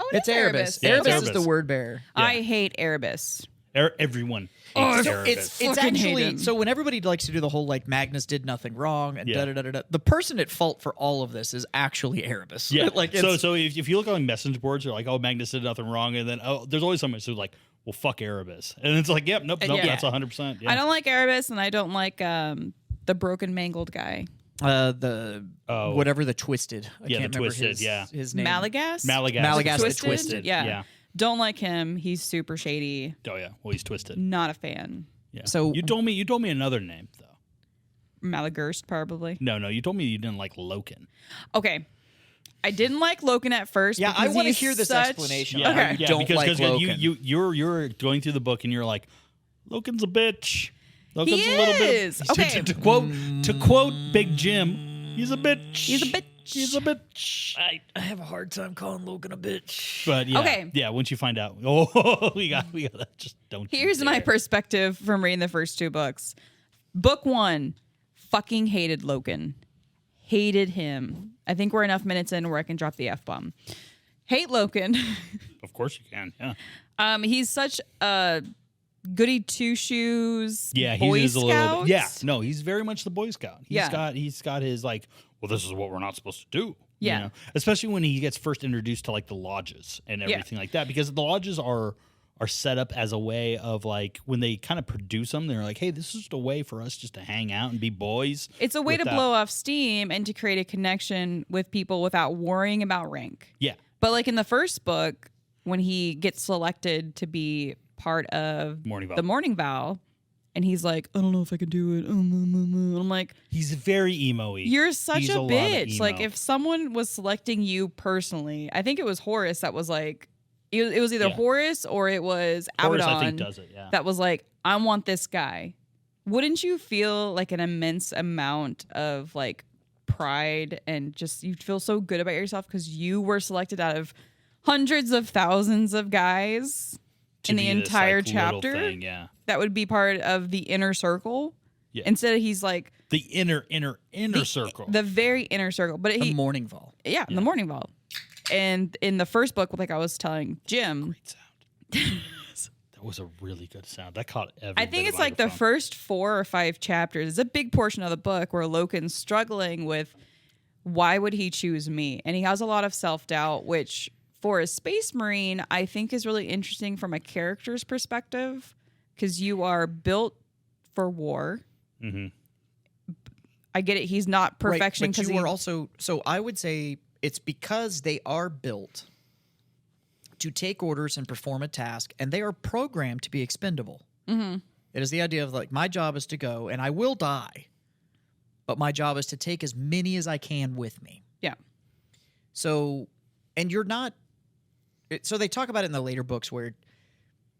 Oh, It's Erebus. Yeah, it's Erebus is Erebus. the word bearer. I hate Erebus. Everyone Oh, hates so Erebus. It's Fucking hate actually him. so when everybody likes to do the whole like Magnus did nothing wrong and Yeah. da da da da. The person at fault for all of this is actually Erebus. Yeah. like so if you look on message boards, you're like, oh, Magnus did nothing wrong. And then, oh, there's always someone who's like, well, fuck Erebus. And it's like, yep, nope, yeah. that's 100%. Yeah. I don't like Erebus, and I don't like the broken mangled guy. the whatever the twisted. I Yeah, can't the remember Twisted, yeah. his name. Malagas? Malagas. the Twisted. Yeah. Yeah. Don't like him. He's super shady. Oh, yeah. Well, he's twisted. Not a fan. Yeah. So- you told me another name though. Malagurst, probably. No, you told me you didn't like Loken. Okay. I didn't like Loken at first. Yeah, I because want to he's hear this such- explanation. Yeah, How you don't because like Loken. you're going through the book and you're like, Loken's a bitch. Loken's He a little is. bit. Okay. To quote Big Jim, he's a bitch. He's a bitch. He's a bitch. I have a hard time calling Loken a bitch. But yeah, Okay. yeah. Once you find out, oh, we got that. Just don't. you Here's my dare. perspective from reading the first 2 books. Book 1, fucking hated Loken. Hated him. I think we're enough minutes in where I can drop the F-bomb. Hate Loken. Of course you can. Yeah. He's such a goody two shoes. Yeah, Boy he's a little Scout. bit. Yeah, no, he's very much the Boy Scout. Yeah. He's got his like, well, this is what we're not supposed to do. Yeah. You know? Especially when he gets first introduced to like the lodges and everything like that, because the lodges are set up as a way of like when they kind of produce them, they're like, hey, this is just a way for us just to hang out and be boys. It's a way to without- blow off steam and to create a connection with people without worrying about rank. Yeah. But like in the first book, when he gets selected to be part of Morning Vow. the Morning Vow, and he's like, I don't know if I can do it. I'm like, He's very emo-y. you're such He's a lot of bitch. Like emo. if someone was selecting you personally, I think it was Horace that was like, it was either Yeah. Horace or it was Horace, Abaddon I think, does it. Yeah. that was like, I want this guy. Wouldn't you feel like an immense amount of like pride and just you'd feel so good about yourself because you were selected out of hundreds of thousands of guys To in the be this, entire like, little chapter thing, yeah. that would be part of the inner circle? Yeah. Instead, he's like The inner circle. the very inner circle. But The he, morning vol. yeah, in the morning vault. And in the first book, like I was telling Jim, Great sound. That was a really good sound. That caught every I bit think of it's like the microphone. first 4 or 5 chapters. It's a big portion of the book where Loken's struggling with why would he choose me? And he has a lot of self-doubt, which for a space marine, I think is really interesting from a character's perspective because you are built for war. Mm-hmm. I get it. He's not perfection Right, but because you are also. So I would say it's because they are built to take orders and perform a task, and they are programmed to be expendable. Mm-hmm. It is the idea of like my job is to go, and I will die, but my job is to take as many as I can with me. yeah. So, and you're not. So they talk about it in the later books where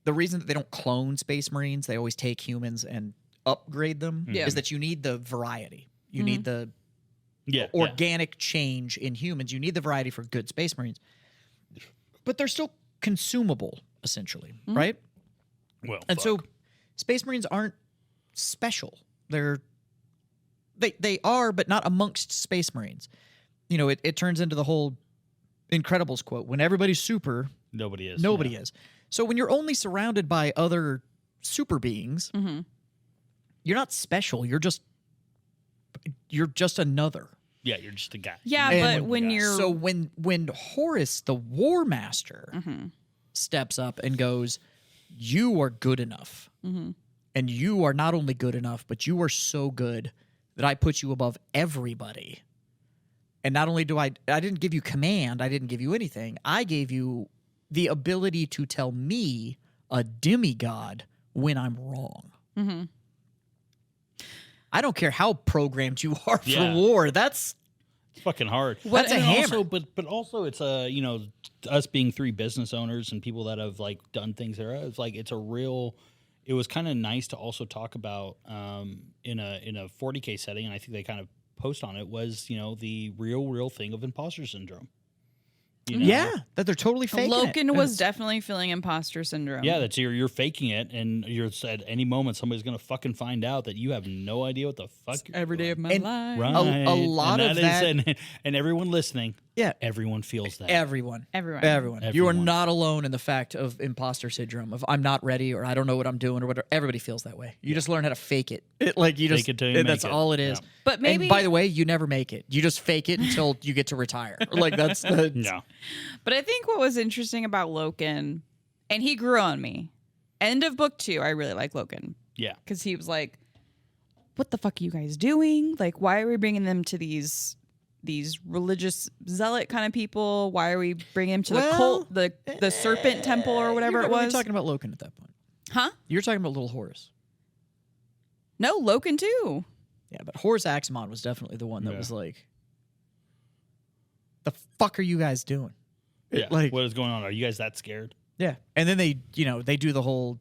the reason that they don't clone Space Marines, they always take humans and upgrade them, Yeah. is that you need the variety. You need the Yeah. organic change in humans. You need the variety for good Space Marines. But they're still consumable, essentially, right? Well, And so fuck. Space Marines aren't special. They are, but not amongst Space Marines. You know, it turns into the whole Incredibles quote, when everybody's super, nobody is. nobody yeah. is. So when you're only surrounded by other super beings, you're not special. You're just another. Yeah, you're just a guy. Yeah, And but when you're So when Horus, the War Master, steps up and goes, "You are good enough, and you are not only good enough, but you are so good that I put you above everybody. And not only do I didn't give you command, I didn't give you anything. I gave you the ability to tell me, a demigod, when I'm wrong." I don't care how programmed you are for Yeah. war. That's It's fucking hard. That's a And hammer. Also, but also it's us being 3 business owners and people that have like done things there. It's like it was kind of nice to also talk about in a 40K setting, and I think they kind of post on it was the real thing of imposter syndrome. You know? yeah, that they're totally faking it. Loken And was it's- definitely feeling imposter syndrome. Yeah, that's you're faking it, and you're at any moment somebody's gonna fucking find out that you have no idea what the fuck you're every day of doing. my And- life. Right. A lot and of that- and everyone listening, Yeah, everyone feels that. everyone. Everyone. You are Everyone. not alone in the fact of imposter syndrome of I'm not ready or I don't know what I'm doing or whatever. Everybody feels that way. You just learn how to fake it. Fake it till you that's make it. all it is. Yeah. But maybe And by the way, you never make it. You just fake it until you get to retire. Like that's the No. But I think what was interesting about Loken, and he grew on me. End of book 2, I really like Loken Yeah. because he was like, "What the fuck are you guys doing? Like, why are we bringing them to these religious zealot kind of people? Why are we bringing them to the cult, the serpent temple or whatever you it were was?" talking about Loken at that point. Huh? You're talking about Little Horus. No, Loken too. Yeah, but Horus Axamon was definitely the one that Yeah. was like, the fuck are you guys doing? Yeah. Like, What is going on? Are you guys that scared? yeah. And then they do the whole,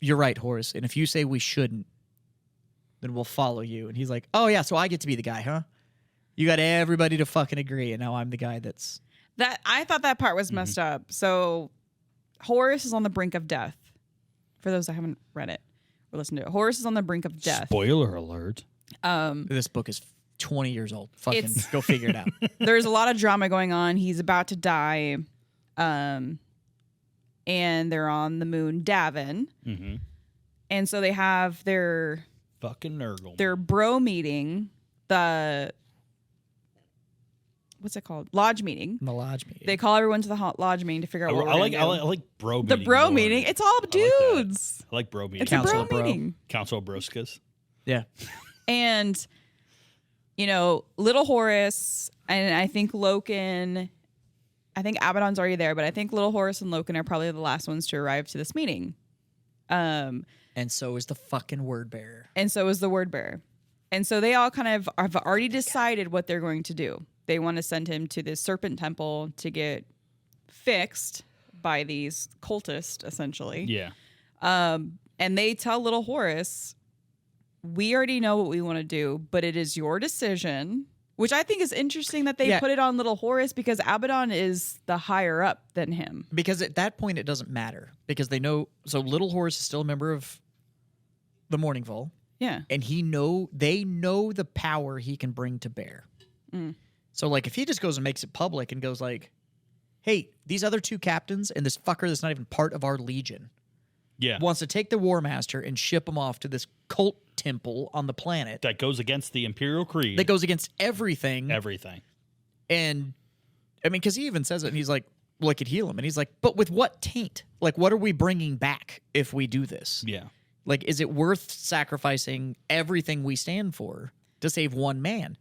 you're right, Horus. And if you say we shouldn't, then we'll follow you. And he's like, oh, yeah, so I get to be the guy, huh? You got everybody to fucking agree. And now I'm the guy that's. That I thought that part was Mm-hmm. messed up. So Horus is on the brink of death. For those that haven't read it or listened to it, Horus is on the brink of death. Spoiler alert. This book is 20 years old. Fucking It's- go figure it out. There's a lot of drama going on. He's about to die. And they're on the moon Davin. Mm-hmm. And so they have their Fucking Nurgle. bro meeting, the what's it called? Lodge meeting. In the lodge meeting. They call everyone to the lodge meeting to figure out what I we're like, gonna I do. like bro The meeting. bro more. meeting. It's all I like that. dudes. I like bro meeting. It's Council a of bro Bro. meeting. Council of Broskas. yeah. And, Little Horus, and I think Loken, I think Abaddon's already there, but I think Little Horus and Loken are probably the last ones to arrive to this meeting. And so is the fucking word bearer. And so is the word bearer. And so they all kind of have already decided what they're going to do. They want to send him to this serpent temple to get fixed by these cultists, essentially. Yeah. And they tell Little Horus, we already know what we want to do, but it is your decision. Which I think is interesting that they Yeah. put it on Little Horus because Abaddon is the higher up than him. Because at that point, it doesn't matter. Because they know. So Little Horus is still a member of the Morning Vol. Yeah. And they know the power he can bring to bear. So, like, if he just goes and makes it public and goes like, hey, these other two captains and this fucker that's not even part of our legion Yeah. wants to take the War Master and ship him off to this cult temple on the planet That goes against the Imperial Creed. that goes against everything. Everything. And, I mean, because he even says it, and he's like, well, it could heal him. And he's like, but with what taint? Like, what are we bringing back if we do this? Yeah. Like, is it worth sacrificing everything we stand for to save one man?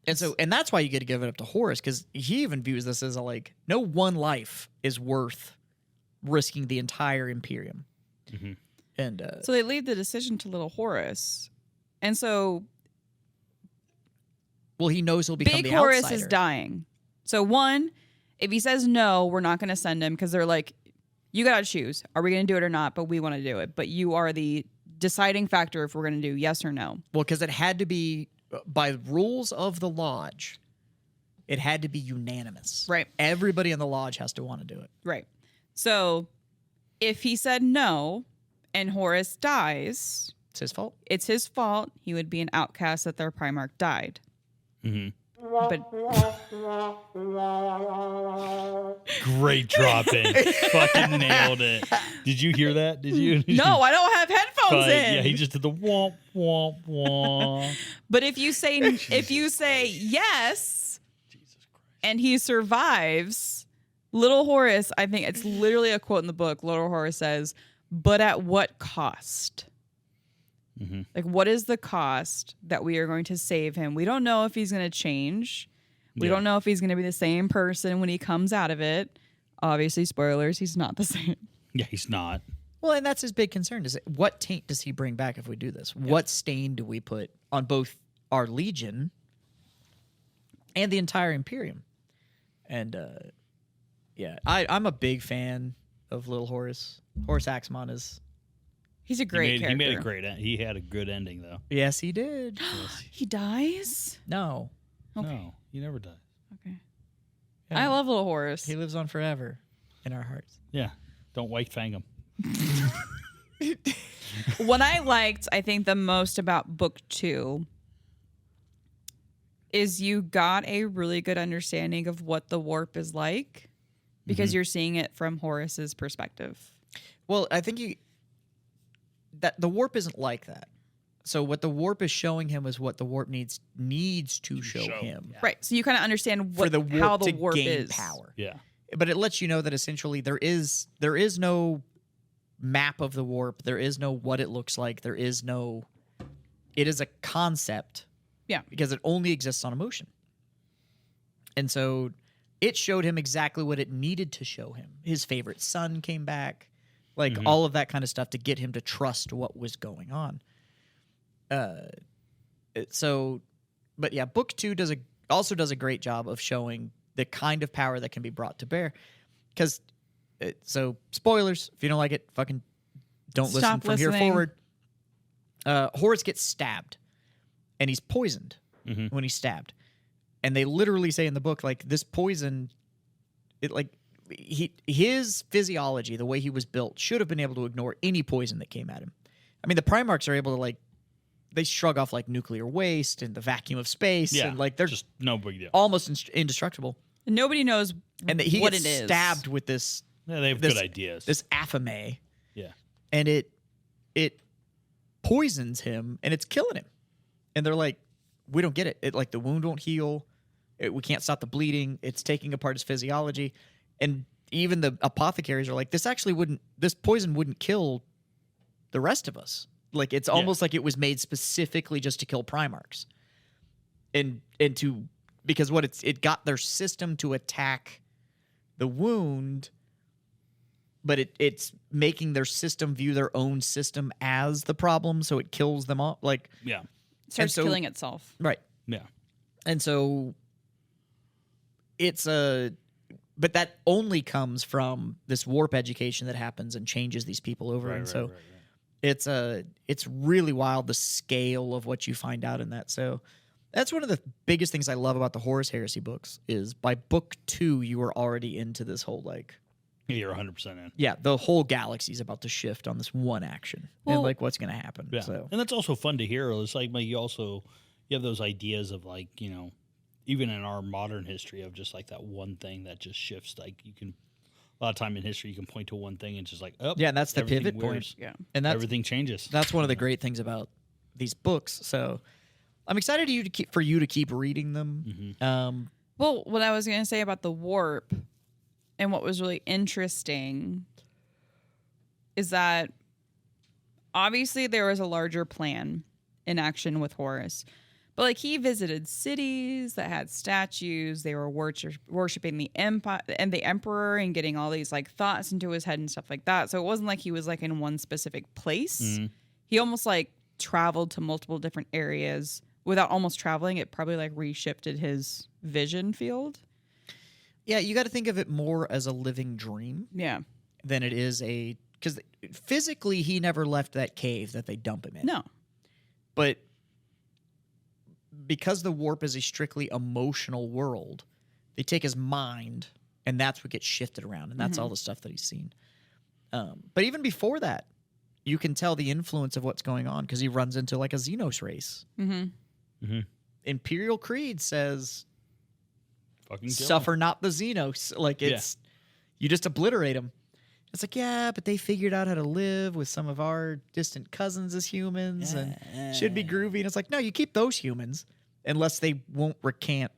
And that's why you get to give it up to Horus, because he even views this as no one life is worth risking the entire Imperium. Mhm. And So they leave the decision to Little Horus. And so well, he knows he'll become Big the Horus outsider. is dying. So one, if he says no, we're not going to send him because they're like, you got to choose. Are we going to do it or not? But we want to do it. But you are the deciding factor if we're going to do yes or no. Well, because it had to be, by rules of the lodge, it had to be unanimous. Right. Everybody in the lodge has to want to do it. Right. So if he said no and Horus dies, It's his fault. it's his fault. He would be an outcast that their Primarch died. Mm-hmm. But Great drop in. Fucking nailed it. Did you hear that? Did you? no, I don't have headphones But, in. yeah, he just did the womp womp womp. But if you say yes, and he survives, Little Horus, I think it's literally a quote in the book. Little Horus says, "But at what cost? Mm-hmm. Like, what is the cost that we are going to save him? We don't know if he's going to change. We Yeah. don't know if he's going to be the same person when he comes out of it. Obviously, spoilers, he's not the same. Yeah, he's not. Well, and that's his big concern. Is what taint does he bring back if we do this? What stain do we put on both our legion and the entire Imperium? And yeah, I'm a big fan of Little Horus. Horus Axamon is. He's a great He character. made a great. He had a good ending though. Yes, he did. He dies? No, Okay. No, he never died. Okay. Yeah. I love Little Horus. he lives on forever in our hearts. Yeah, don't white fang him. What I liked, I think, the most about book 2 is you got a really good understanding of what the warp is like because you're seeing it from Horus's perspective. Well, I think that the warp isn't like that. So what the warp is showing him is what the warp needs to show him Right. So you kind of understand for what the warp how the to warp gain is. power. Yeah, But it lets you know that essentially there is no map of the warp. There is no what it looks like. It is a concept. Yeah. Because it only exists on emotion. And so it showed him exactly what it needed to show him. His favorite son came back, like all of that kind of stuff to get him to trust what was going on. So, but yeah, book 2 also does a great job of showing the kind of power that can be brought to bear. Because, so spoilers, if you don't like it, fucking don't listen Stop from here listening. forward. Horus gets stabbed, and he's poisoned when he's stabbed. And they literally say in the book, like, this poison, his physiology, the way he was built, should have been able to ignore any poison that came at him. I mean, the Primarchs are able to, like, they shrug off, like, nuclear waste and the vacuum of space. Yeah, And, like, they're just no big deal. almost indestructible. Nobody knows And he what gets it is. stabbed with this Yeah, they have good ideas. this aphame, yeah. and it poisons him, and it's killing him. And they're like, we don't get it. It like the wound won't heal. We can't stop the bleeding. It's taking apart his physiology. And even the apothecaries are like, this poison wouldn't kill the rest of us. Like, it's almost like it was made specifically just to kill Primarchs. Because it got their system to attack the wound, but it's making their system view their own system as the problem, so it kills them all. Like, Yeah. Starts killing itself. right. Yeah. And so but that only comes from this warp education that happens and changes these people over. And so it's really wild, the scale of what you find out in that. So that's one of the biggest things I love about the Horus Heresy books is by book 2, you are already into this whole, like, Yeah, you're 100% in. yeah, the whole galaxy is about to shift on this one action and Well- like what's going to happen. Yeah. So And that's also fun to hear. It's like you have those ideas of, like, even in our modern history of just like that one thing that just shifts. Like, you can, a lot of time in history, you can point to one thing and just like, oh, yeah, and that's the everything pivot point. wears. Yeah. And that's Everything changes. That's one of the great things about these books. So I'm excited for you to keep reading them. Well, what I was going to say about the warp and what was really interesting is that obviously there was a larger plan in action with Horus. But like, he visited cities that had statues. They were worshiping the empire and the emperor and getting all these like thoughts into his head and stuff like that. So it wasn't like he was like in one specific place. He almost like traveled to multiple different areas without almost traveling. It probably like reshifted his vision field. Yeah, you got to think of it more as a living dream Yeah. than it is because physically he never left that cave that they dump him in. No. But because the warp is a strictly emotional world, they take his mind, and that's what gets shifted around, and that's all the stuff that he's seen. But even before that, you can tell the influence of what's going on because he runs into like a Xenos race. Imperial Creed says, Fucking kill 'em. "Suffer not the Xenos." Like, it's you just obliterate them. It's like, yeah, but they figured out how to live with some of our distant cousins as humans and should be groovy. And it's like, no, you keep those humans unless they won't recant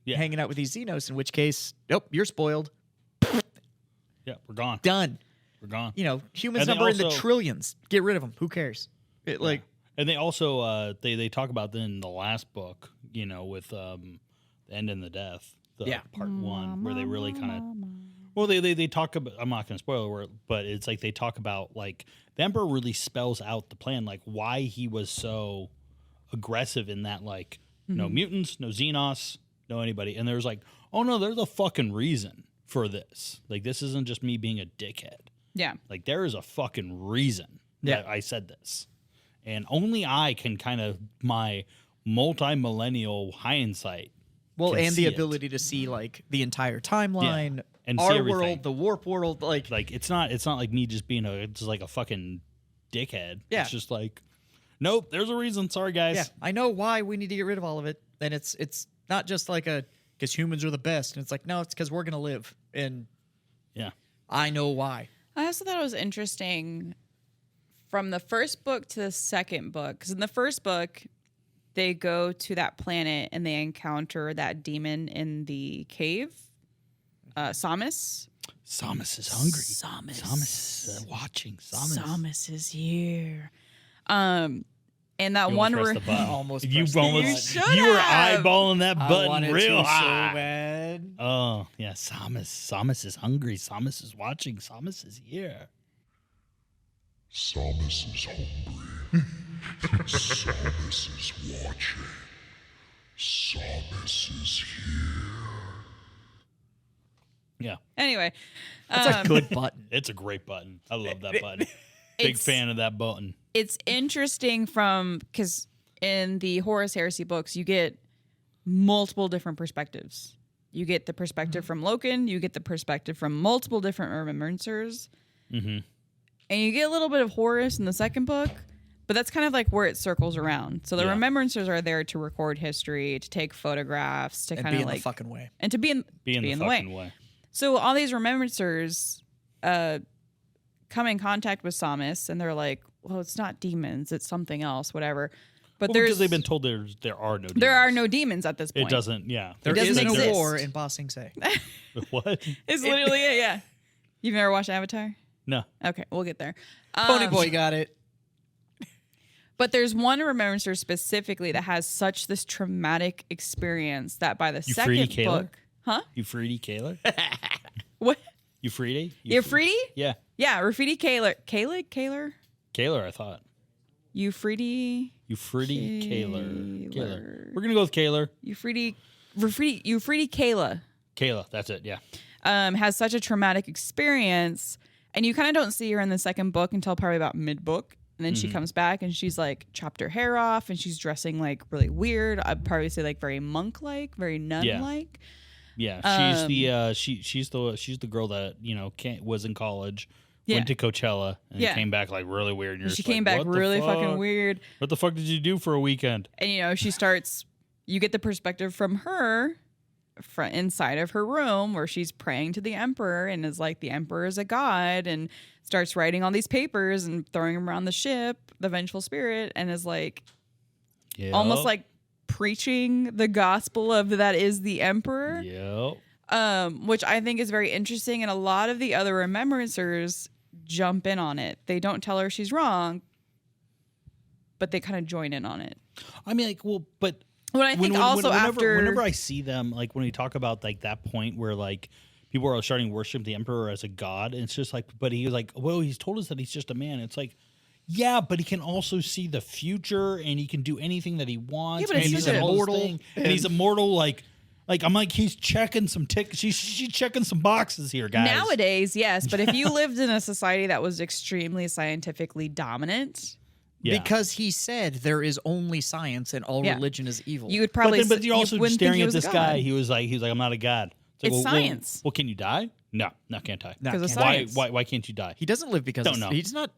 hanging out with these Xenos, in which case, nope, you're spoiled. Yeah, we're gone. Done. We're gone. Humans And they number in the also- trillions. Get rid of them. Who cares? And they also they talk about in the last book, with the end and the death, part 1, where they really kind of. Well, they talk about. I'm not going to spoil it, but it's like they talk about like the Emperor really spells out the plan, like why he was so aggressive in that, like no mutants, no Xenos, no anybody, and there's like, oh no, there's a fucking reason for this. Like, this isn't just me being a dickhead. Yeah. Like, there is a fucking reason that I said this, and only I can kind of my multi-millennial hindsight. Well, can and see the it. ability to see like the entire timeline, and see our everything. world, the warp world, like It's not like me just being just like a fucking dickhead. Yeah. It's just like, nope, there's a reason. Sorry, guys. yeah, I know why we need to get rid of all of it. And it's not just like because humans are the best. And it's like, no, it's because we're gonna live, and Yeah. I know why. I also thought it was interesting from the first book to the second book. Because in the first book, they go to that planet and they encounter that demon in the cave, Samus. Samus is hungry. Samus. Samus is watching. Samus. Samus is here. And that You one almost where pressed the button. Almost You pressed the almost. button. You were have. eyeballing that I button wanted real to high. so bad. Oh yeah, Samus. Samus is hungry. Samus is watching. Samus is here. Samus is hungry. Samus is watching. Samus is here. Yeah. Anyway, That's a good button. It's a great button. I love that button. Big fan of that button. it's interesting because in the Horus Heresy books, you get multiple different perspectives. You get the perspective from Loken. You get the perspective from multiple different remembrancers. Mm-hmm. And you get a little bit of Horus in the second book, but that's kind of like where it circles around. So the remembrancers are there to record history, to take photographs, to And kind be of in like the fucking way. and to be in the fucking way. So all these remembrancers come in contact with Samus, and they're like, "Well, it's not demons; it's something else, whatever." But because they've been told there are no demons. there are no demons at this point. It doesn't. Yeah. There doesn't is no exist. war in Ba Sing Se. What? It's literally it. Yeah. You've never watched Avatar? No. Okay, we'll get there. Pony Boy got it. But there's one remembrancer specifically that has such this traumatic experience that by the Euphrates second Kaler? book, huh? Euphrates Kaler? What? Euphrates? Euphrates? Yeah. Yeah, Rafidi Kaler. Kaler? Kaler, I thought. Euphrates? Euphrates Kaler. Kaler. We're going to go with Kaler. Euphrates Kayla Kayla, that's it, yeah. has such a traumatic experience, and you kind of don't see her in the second book until probably about mid-book. And then she comes back and she's like chopped her hair off and she's dressing like really weird. I'd probably say like very monk-like, very nun-like. Yeah, she's the girl that was in college, went to Coachella, and came back like really weird. And you're She just like, came back what the really fuck? fucking weird. What the fuck did you do for a weekend? And she starts. You get the perspective from her, inside of her room where she's praying to the emperor and is like, the emperor is a god, and starts writing all these papers and throwing them around the ship, the vengeful spirit, and is like almost like preaching the gospel of that is the emperor. Yep. Which I think is very interesting, and a lot of the other remembrancers jump in on it. They don't tell her she's wrong, but they kind of join in on it. I mean, but What I think also whenever I see them, like when we talk about like that point where like people are starting to worship the emperor as a god, and it's just like, but he was like, well, he's told us that he's just a man. It's like, yeah, but he can also see the future, and he can do anything that he wants. Yeah, but and it's he's such a- immortal, and he's immortal. Like I'm like, he's checking some she's checking some boxes here, guys. Nowadays, yes, but if you lived in a society that was extremely scientifically dominant, Yeah. Because he said there is only science and all religion is evil. you would probably. But you're also wouldn't staring think he at was a this god. guy. He was like, I'm not a god. It's well, science. Well, can you die? No, can't die. No, 'Cause of can't. science. Why can't you die? He doesn't live because Don't know. he's not.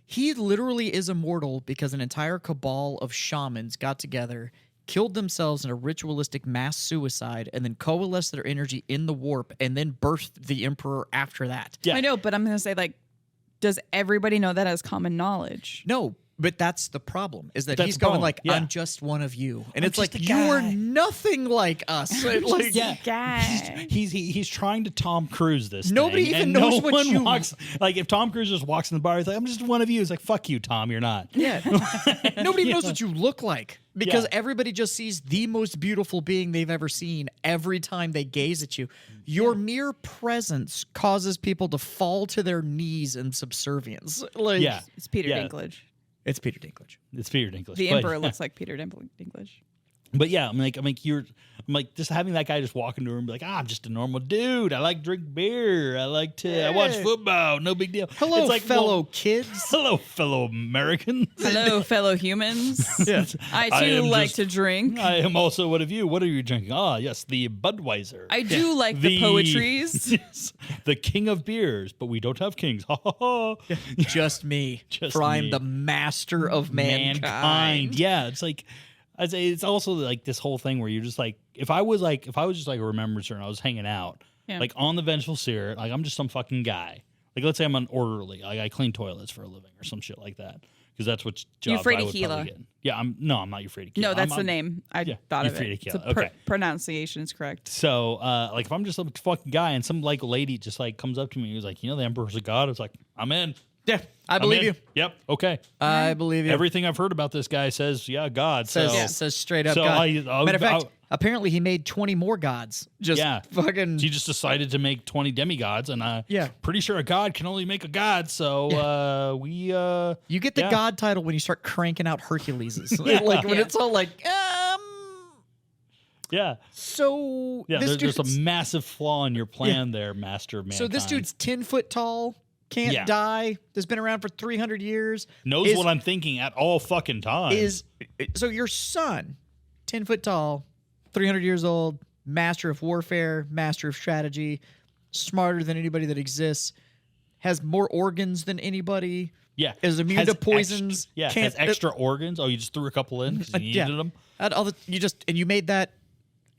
He literally is immortal because an entire cabal of shamans got together, killed themselves in a ritualistic mass suicide, and then coalesced their energy in the warp, and then birthed the emperor after that. Yeah. I know, but I'm going to say, like, does everybody know that as common knowledge? No, but that's the problem. Is that That's he's the going problem. like, Yeah. I'm just one of you, and I'm it's like just a you are guy. nothing like us. Like, Yeah. Guy. He's trying to Tom Cruise this. Nobody thing, even and knows no what one you- walks. Like if Tom Cruise just walks in the bar, he's like, "I'm just one of you." It's like, "Fuck you, Tom. You're not." Yeah. Nobody even knows what you look like because Yeah. everybody just sees the most beautiful being they've ever seen every time they gaze at you. Your mere presence causes people to fall to their knees in subservience. Like, Yeah. It's Peter Yeah. Dinklage. it's Peter Dinklage. It's Peter Dinklage. The But- emperor looks like Peter Dinklage. But yeah, I'm like just having that guy just walk into a room and be like, I'm just a normal dude. I like to drink beer. I watch football. No big deal. Hello, It's like, fellow well, kids. hello, fellow Americans. Hello, fellow humans. Yes. I I too am like just- to drink. I am also one of you. What are you drinking? Ah, yes, the Budweiser. I do like the poetries. Yes, the king of beers, but we don't have kings. Ha ha ha. Just me. Just for I'm me. the master of mankind. Yeah, it's like I'd say it's also like this whole thing where you're just like if I was just like a remembrancer and I was hanging out Yeah. like on the Vengeful Seer, like I'm just some fucking guy. Like let's say I'm an orderly, like I clean toilets for a living or some shit like that. Because that's what job I Euphrates would Keela. probably get. Yeah, I'm not Euphrates Keela. No, that's I'm the name. I yeah, thought of it. Euphrates It's a Keela. Okay. pronunciation is correct. So, like, if I'm just some fucking guy and some like lady just like comes up to me and is like, the emperor's a god, it's like, I'm in. Yeah, I I'm believe in. you. Yep. Okay. I believe you. Everything I've heard about this guy says, yeah, God. says, says straight up so God. I'll- Matter of fact, I'll- apparently he made 20 more gods. Just Yeah. fucking. he just decided to make 20 demigods, and Yeah. pretty sure a god can only make a god. So You get the yeah. god title when you start cranking out Herculeses. Yeah. Like when Yeah. it's all like, yeah, so yeah. this There's dude's a massive flaw in your plan there, Master of Mankind. so this dude's 10 foot tall, can't Yeah. die. Has been around for 300 years. knows is- what I'm thinking at all fucking times. Is so your son, 10 foot tall, 300 years old, master of warfare, master of strategy, smarter than anybody that exists, has more organs than anybody. yeah, is immune has to poisons, Extra, yeah, can't- has extra organs. Oh, you just threw a couple in because you needed them. You made that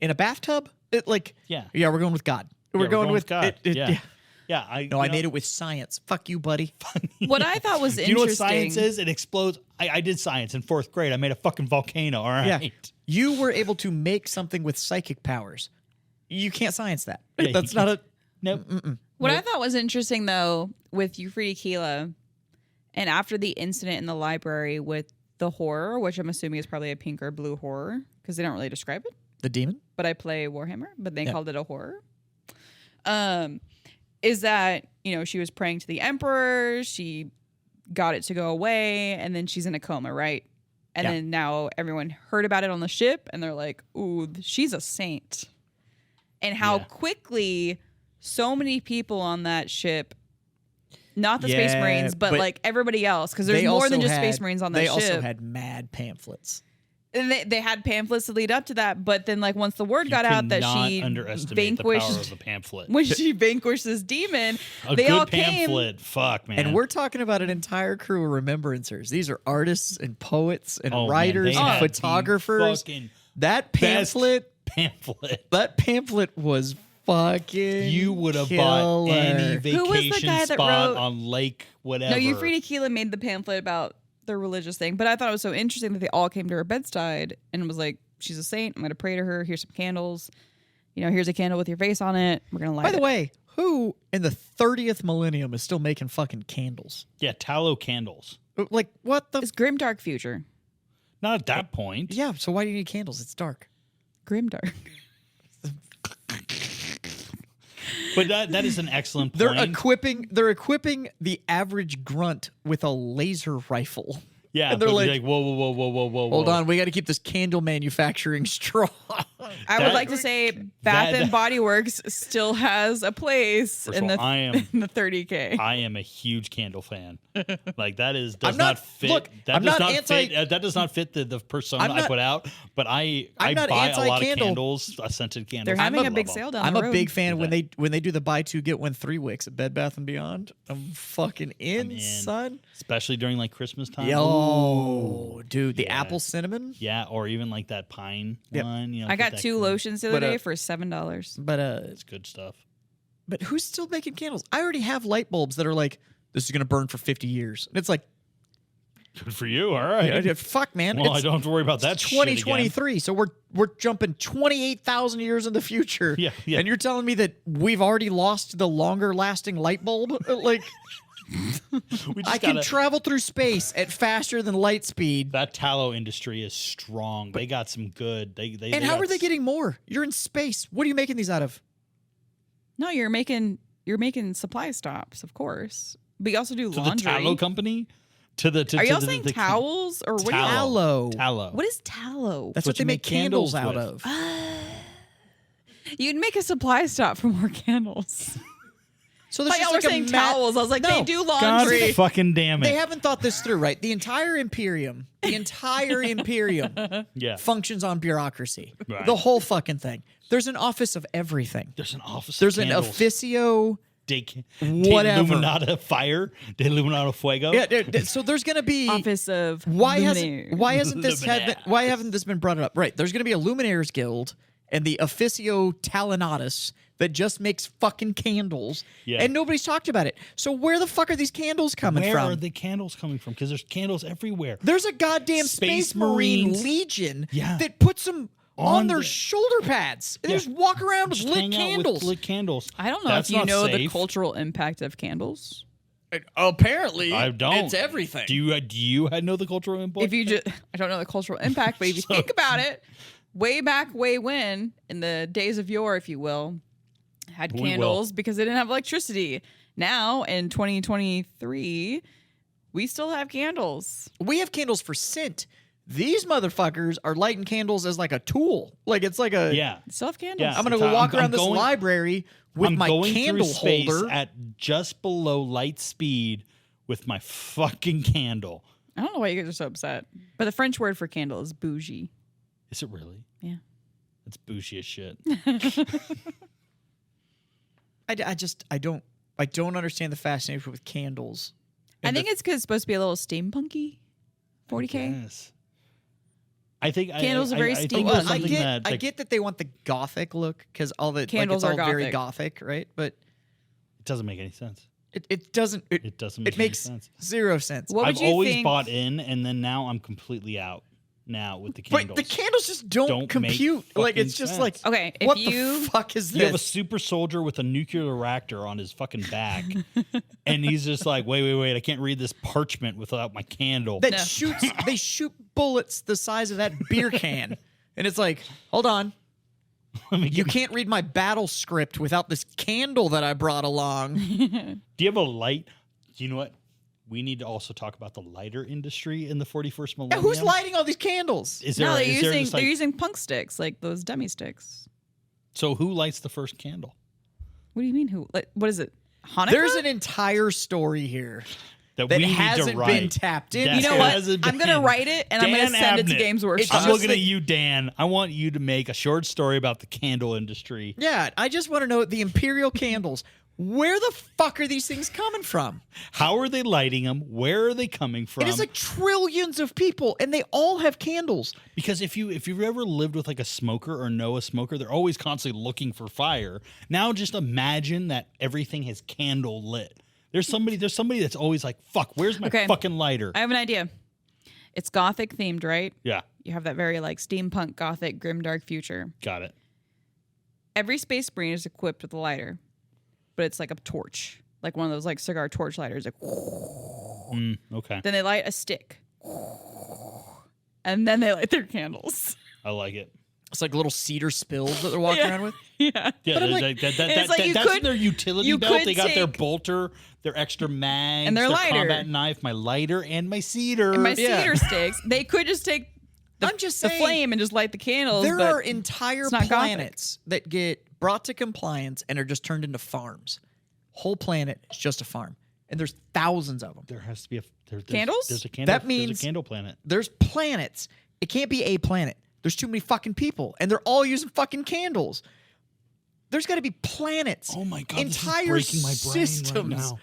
in a bathtub. Yeah. We're going with God. We're going with God. yeah. Yeah, I made it with science. Fuck you, buddy. What I thought was Do you know interesting. what science is? It explodes. I did science in 4th grade. I made a fucking volcano. All right. Yeah, you were able to make something with psychic powers. You can't science that. Yeah, That's you not a. Nope. What I thought was interesting, though, with Euphrates Keela, and after the incident in the library with the horror, which I'm assuming is probably a pink or blue horror, because they don't really describe it. The demon? But I play Warhammer, but they Yeah. called it a horror. Is that, she was praying to the emperor, she got it to go away, and then she's in a coma, right? And Yeah. then now everyone heard about it on the ship, and they're like, ooh, she's a saint. And how Yeah. quickly so many people on that ship, not the Space Yeah, Marines, but but like everybody else, because there's They more than also just had- Space Marines on that They ship. also had mad pamphlets. And they had pamphlets to lead up to that, but then like once the word You got out that cannot she underestimate the power of vanquished a pamphlet. when she vanquished this demon, A they good all came. pamphlet. Fuck, man. And we're talking about an entire crew of remembrancers. These are artists and poets and Oh, man, writers they and had the photographers. fucking That best pamphlet, pamphlet. was fucking. You would have bought any Who was the vacation guy that spot wrote- on Lake whatever. No, Euphrates Keela made the pamphlet about the religious thing, but I thought it was so interesting that they all came to her bedside and was like, "She's a saint. I'm going to pray to her. Here's some candles. Here's a candle with your face on it. We're going to light By it." the way, who in the 30th millennium is still making fucking candles? Yeah, tallow candles. Like what the? It's grimdark future. Not at that point. Yeah. So why do you need candles? It's dark. Grimdark. But that is an excellent They're point. equipping the average grunt with a laser rifle. Yeah, And they're but like, whoa, whoa, whoa, whoa, whoa, whoa. Hold on, we got to keep this candle manufacturing strong. I would like to say Bath and Body Works still has a place First in of the all, I am in the 30K. I am a huge candle fan. Like that is I'm does not- not fit. look, that I'm does not not anti- fit. That does not fit the persona I'm I not- put out. But I I'm not buy a lot of anti-candle. candles, scented candles. They're having I a big love 'em. sale down I'm the a road. big fan when Okay. they do the buy two get one 3 weeks at Bed Bath and Beyond. I'm fucking in, in. son. especially during like Christmas time. Yo, dude, the Yeah. apple cinnamon. Yeah, or even like that pine Yep. one. I put got that 2 kind- lotions the other But, day for $7. It's good stuff. But who's still making candles? I already have light bulbs that are like, this is gonna burn for 50 years. And it's like, Good for you. All right. fuck, man. Well, I it's don't have to worry about that. shit again. 2023, so we're jumping 28,000 years in the future. Yeah, yeah. And you're telling me that we've already lost the longer lasting light bulb? Like, We just I can gotta- travel through space at faster than light speed. That tallow industry is strong. They got some good. And how are they getting more? You're in space. What are you making these out of? No, you're making supply stops, of course. But you also do to laundry. the tallow company? To the Are to y'all the, saying the, towels or what? Do you, Tallow. Tallow. what is tallow? That's what what they you make make candles candles out with. of. You'd make a supply stop for more candles. So I there's thought y'all just were like a saying mat- towels. I was like, No. they do God laundry. fucking damn it. They haven't thought this through, right? The entire Imperium, yeah. functions on bureaucracy. Right. The whole fucking thing. There's an office of everything. There's an office. There's of an candles. officio. De whatever. Illuminata fire. De Illuminata fuego. Yeah, so there's gonna be Office of why Luminaire. hasn't this Luminaire. why haven't this been brought up? Right, there's gonna be a Luminaires Guild and the Officio Talinatus that just makes fucking candles, Yeah. and nobody's talked about it. So where the fuck are these candles coming Where from? are the candles coming from? Because there's candles everywhere. There's a goddamn Space Space Marine Marines. Legion Yeah. that puts them on On their the- shoulder pads. And Yeah. they just walk around with Just lit hang out candles. with lit candles. I don't know That's if you not know the safe. cultural impact of candles. Apparently, I don't. It's everything. Do you know the cultural impact? If you just, I don't know the cultural impact, but if you think about it, way when, in the days of yore, if you will, had candles because they didn't have electricity. Now in 2023, we still have candles. We have candles for scent. These motherfuckers are lighting candles as like a tool. Like it's like a Yeah. Still have candles. Yeah. I'm gonna go walk around this going- library with I'm my going candle through space holder. at just below light speed with my fucking candle. I don't know why you guys are so upset. But the French word for candle is bougie. Is it really? Yeah. It's bougie as shit. I don't understand the fascination with candles. I think it's because it's supposed to be a little steampunky. 40K. Yes. I think Candles are very I think steampunk. there's I something get that that they want the gothic look because all the Candles like, it's are all very gothic. gothic, right? But it doesn't make any sense. it doesn't. It doesn't make It makes any sense. zero sense. What would I've you always think? bought in, and then now I'm completely out. Now with the candles, But the candles just don't Don't compute. make Like it's fucking just sense. like Okay, if what you- the fuck is you have a this? super soldier with a nuclear reactor on his fucking back, and he's just like, wait, I can't read this parchment without my candle. That No. shoots. They shoot bullets the size of that beer can, and it's like, hold on, Let me you get- can't read my battle script without this candle that I brought along. Do you have a light? You know what? We need to also talk about the lighter industry in the 41st Yeah, millennium. who's lighting all these candles? Is there? No, they're is there using just they're like, using punk sticks, like those dummy sticks. so who lights the first candle? What do you mean? Who? Like, what is it? Hanukkah? There's an entire story here That that we need to hasn't write. been tapped in. That You know what? hasn't I'm gonna been. write it and I'm gonna Dan send it to Abnett. Games Workshop. I'm just looking that- at you, Dan. I want you to make a short story about the candle industry. Yeah, I just want to know the Imperial candles. Where the fuck are these things coming from? How are they lighting them? Where are they coming from? It is like trillions of people, and they all have candles. Because if you've ever lived with like a smoker or know a smoker, they're always constantly looking for fire. Now just imagine that everything has candle lit. There's somebody that's always like, fuck, where's my Okay. fucking lighter? I have an idea. It's gothic themed, right? Yeah, You have that very like steampunk, gothic, grimdark future. got it. Every space marine is equipped with a lighter, but it's like a torch, like one of those like cigar torch lighters. Like, Okay, then they light a stick, and then they light their candles. I like it. It's like little cedar spills that they're walking Yeah. around with. Yeah. Yeah, But I'm that- like- that- it's like you that's could- their utility you belt. could They got their take- bolter, their extra mags, And their lighter. combat knife, my lighter, and my cedar. And my Yeah. cedar sticks. They could just take I'm just the saying, flame and just light the candles. there but are entire it's not gothic. planets that get brought to compliance and are just turned into farms. Whole planet is just a farm, and there's thousands of them. There has to be there's, Candles? There's a candle. That there's means- a candle planet. There's planets. It can't be a planet. There's too many fucking people, and they're all using fucking candles. There's got to be planets. Oh my god, entire this is breaking my brain systems. right now.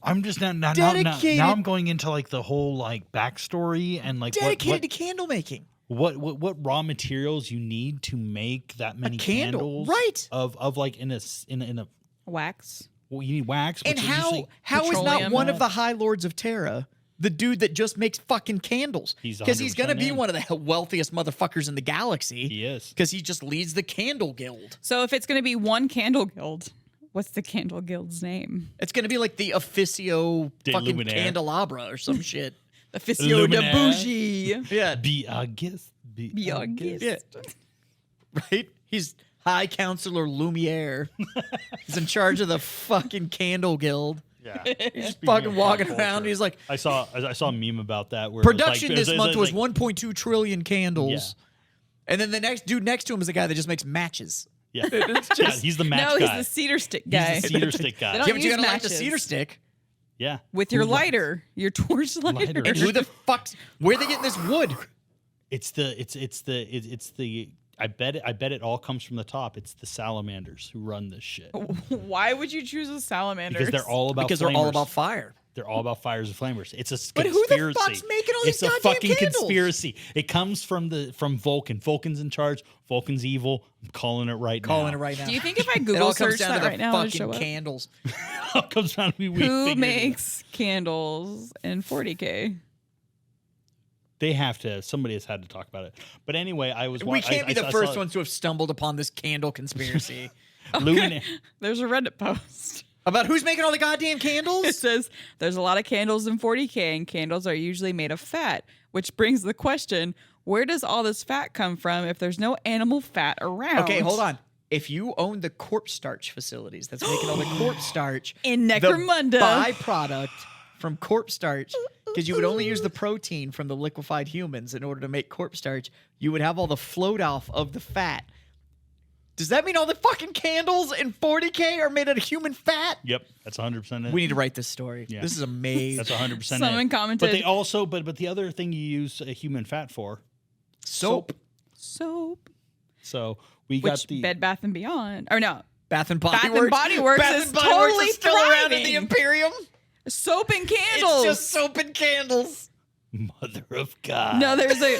I'm just now Dedicated- I'm going into like the whole like backstory and like dedicated to candle making. what raw materials you need to make that many candle, candles, right. of like in a wax. well, you need wax, And which are how usually- is not petroleum. one of the High Lords of Terra the dude that just makes fucking candles? He's Because he's going to 100% be in. one of the wealthiest motherfuckers in the galaxy. He is. Because he just leads the candle guild. So if it's going to be one candle guild, what's the candle guild's name? It's going to be like the Officio De fucking Luminaire. candelabra or some shit. The Officio de Luminaire. Bougie. Yeah. Be a guest. Be our guest. Yeah. Right? He's High Counselor Lumiere. He's in charge of the fucking candle guild. Yeah. He's just fucking walking around. And he's like, I saw a meme about that where it was production like, this month was like, 1.2 trillion candles. And then the next dude next to him is the guy that just makes matches. Yeah. It's Yeah, just, he's the match No, guy. he's the cedar stick He's guy. the cedar stick guy. They don't yeah, but you use gotta light the matches. cedar stick. Yeah. With your Who lights? lighter, your torch lighter. Lighter. And who the fuck's where they getting this wood? It's the I bet it all comes from the top. It's the salamanders who run this shit. Why would you choose a salamander? Because they're all about Because they're all flamers. about fire. They're all about fires and flamers. It's a But conspiracy. who the fuck's making all It's these a goddamn fucking candles? conspiracy. It comes from Vulcan. Vulcan's in charge. Vulcan's evil. I'm calling it right now. Calling it right now. Do you think if I It all Google comes search down that to their right now, it'll fucking show up? candles. It all comes down to me. Who makes candles in 40K? They have to. Somebody has had to talk about it. But anyway, I was. We can't be the first one. ones to have stumbled upon this candle conspiracy. Luminaire. There's a Reddit post. About who's making all the goddamn It candles? says there's a lot of candles in 40K, and candles are usually made of fat, which brings the question, where does all this fat come from if there's no animal fat around? Okay, hold on. If you own the corpse starch facilities that's making all the corpse starch In the Necromunda. byproduct from corpse starch, because you would only use the protein from the liquefied humans in order to make corpse starch, you would have all the float off of the fat. Does that mean all the fucking candles in 40K are made out of human fat? Yep, that's 100% it. We need to write this story. Yeah. This is amazing. That's 100% Someone it. commented- But they also, but the other thing you use human fat for, Soap. Soap. So we got Which the Bed Bath & Beyond. Or no. Bath and Body Bath and Works. Body Works Bath is and Body Works totally is still around in the thriving. Imperium. Soap and candles. It's just soap and candles. mother of God. No, there's a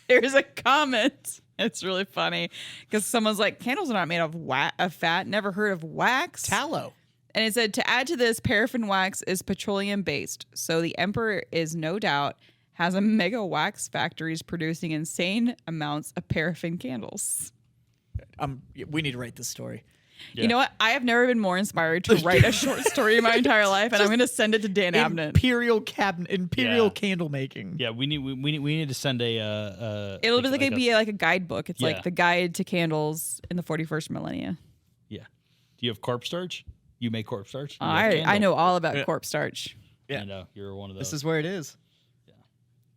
there's a comment. It's really funny because someone's like, candles are not made of fat. Never heard of wax. Tallow. And it said, to add to this, paraffin wax is petroleum based. So the emperor is no doubt has a mega wax factories producing insane amounts of paraffin candles. We need to write this story. Yeah. You know what? I have never been more inspired to write a short story in my entire life, and I'm going to send it to Dan Abnett. Imperial Yeah. candle making. Yeah, we need to send a. It'll be like a guidebook. It's Yeah. like the guide to candles in the 41st millennia. Yeah. Do you have corpse starch? You make corpse starch? You have I candle. know all about Yeah. corpse starch. Yeah. I know you're one of those. This is where it is.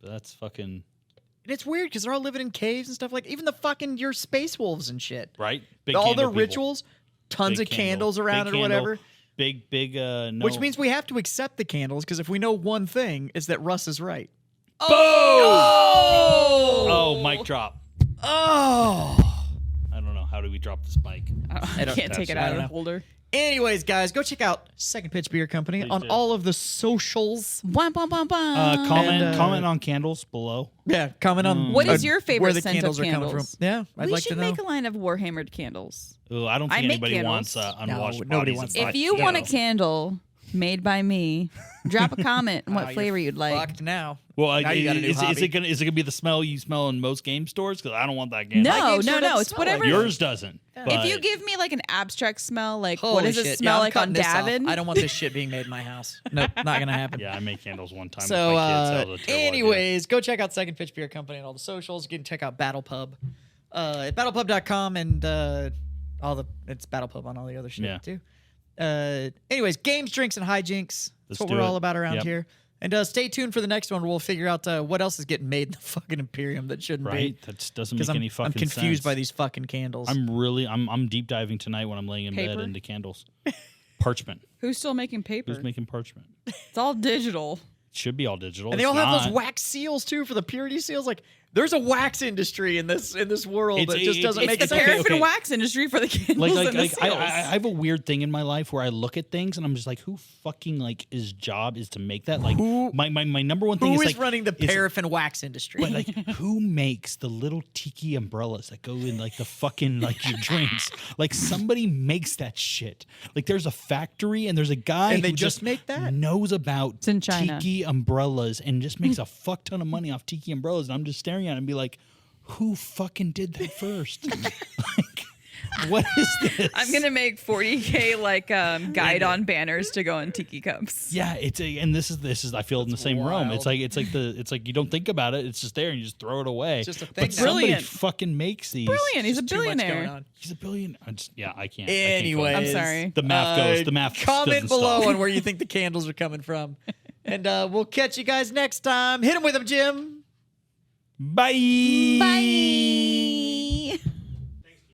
That's fucking And it's weird because they're all living in caves and stuff. Like even the fucking your space wolves and shit. right. Big all their candle people. rituals, tons Big of candles around Big it or candle. whatever. Big. No. Which means we have to accept the candles because if we know one thing, is that Russ is right. Oh, mic drop. Oh. I don't know. How do we drop this mic? I can't take it out of the know. holder. Anyways, guys, go check out Second Pitch Beer Company on do. all of the socials. Bum, bum, bum, bum. Comment on candles below. Yeah, comment on What is your favorite where the scent candles of are coming from. candles? Yeah, I'd We like should to know. make a line of Warhammered candles. Ooh, I don't I think make anybody candles. wants unwashed No, nobody bodies wants in that. If you want a candles. candle made by me, drop a comment on Oh, what you're flavor you'd like. Fucked now. Well, Now you got a new is hobby. it gonna be the smell you smell in most game stores? Because I don't want that candle. No, games no, sure no. doesn't It's smell whatever. like Yours doesn't. If but- you give me like an abstract smell, like Holy what does shit. it smell I'm like on cutting this off. Davin? I don't want this shit being made in my house. Nope, not gonna happen. yeah, I made candles one time. So, with my kids. That was a terrible idea. anyways, go check out Second Pitch Beer Company on all the socials. You can check out BattlePub at battlepub.com and it's BattlePub on all the other shit Yeah. too. Anyways, games, drinks, and hijinks. That's Let's what do we're it. all about around Yep. here. And stay tuned for the next one where we'll figure out what else is getting made in the fucking Imperium that shouldn't right? be. That just doesn't Because make any fucking I'm confused sense. by these fucking candles. I'm deep diving tonight when I'm laying in bed Paper? into candles. Parchment. Who's still making paper? Who's making parchment? It's all digital. It should be all digital. and they It's all have those not. wax seals too for the purity seals. Like there's a wax industry in this world that just doesn't It's make the sense. paraffin wax industry for the candles and the seals. I have a weird thing in my life where I look at things and I'm just like, who fucking like his job is to make that? Like my number one thing Who is is like running the is- paraffin wax industry? But like, who makes the little tiki umbrellas that go in like the fucking like your drinks? Like somebody makes that shit. Like there's a factory and there's a guy And they who just make that? knows about It's in China. tiki umbrellas and just makes a fuck ton of money off tiki umbrellas. And I'm just staring at it and be like, who fucking did that first? Like, what is this? I'm gonna make 40K like guide on banners to go in tiki cups. Yeah, and this is I feel in the same room. wild. It's like you don't think about it. It's just there and you just throw it away. It's just a thing But now. somebody Brilliant. fucking makes these. Brilliant. He's a Too much going billionaire. on. He's a billion. I can't. I can't go. Anyways, I'm sorry. The math goes. The math Comment doesn't below stop. on where you think the candles are coming from, and we'll catch you guys next time. Hit him with them, Jim. Bye. Bye.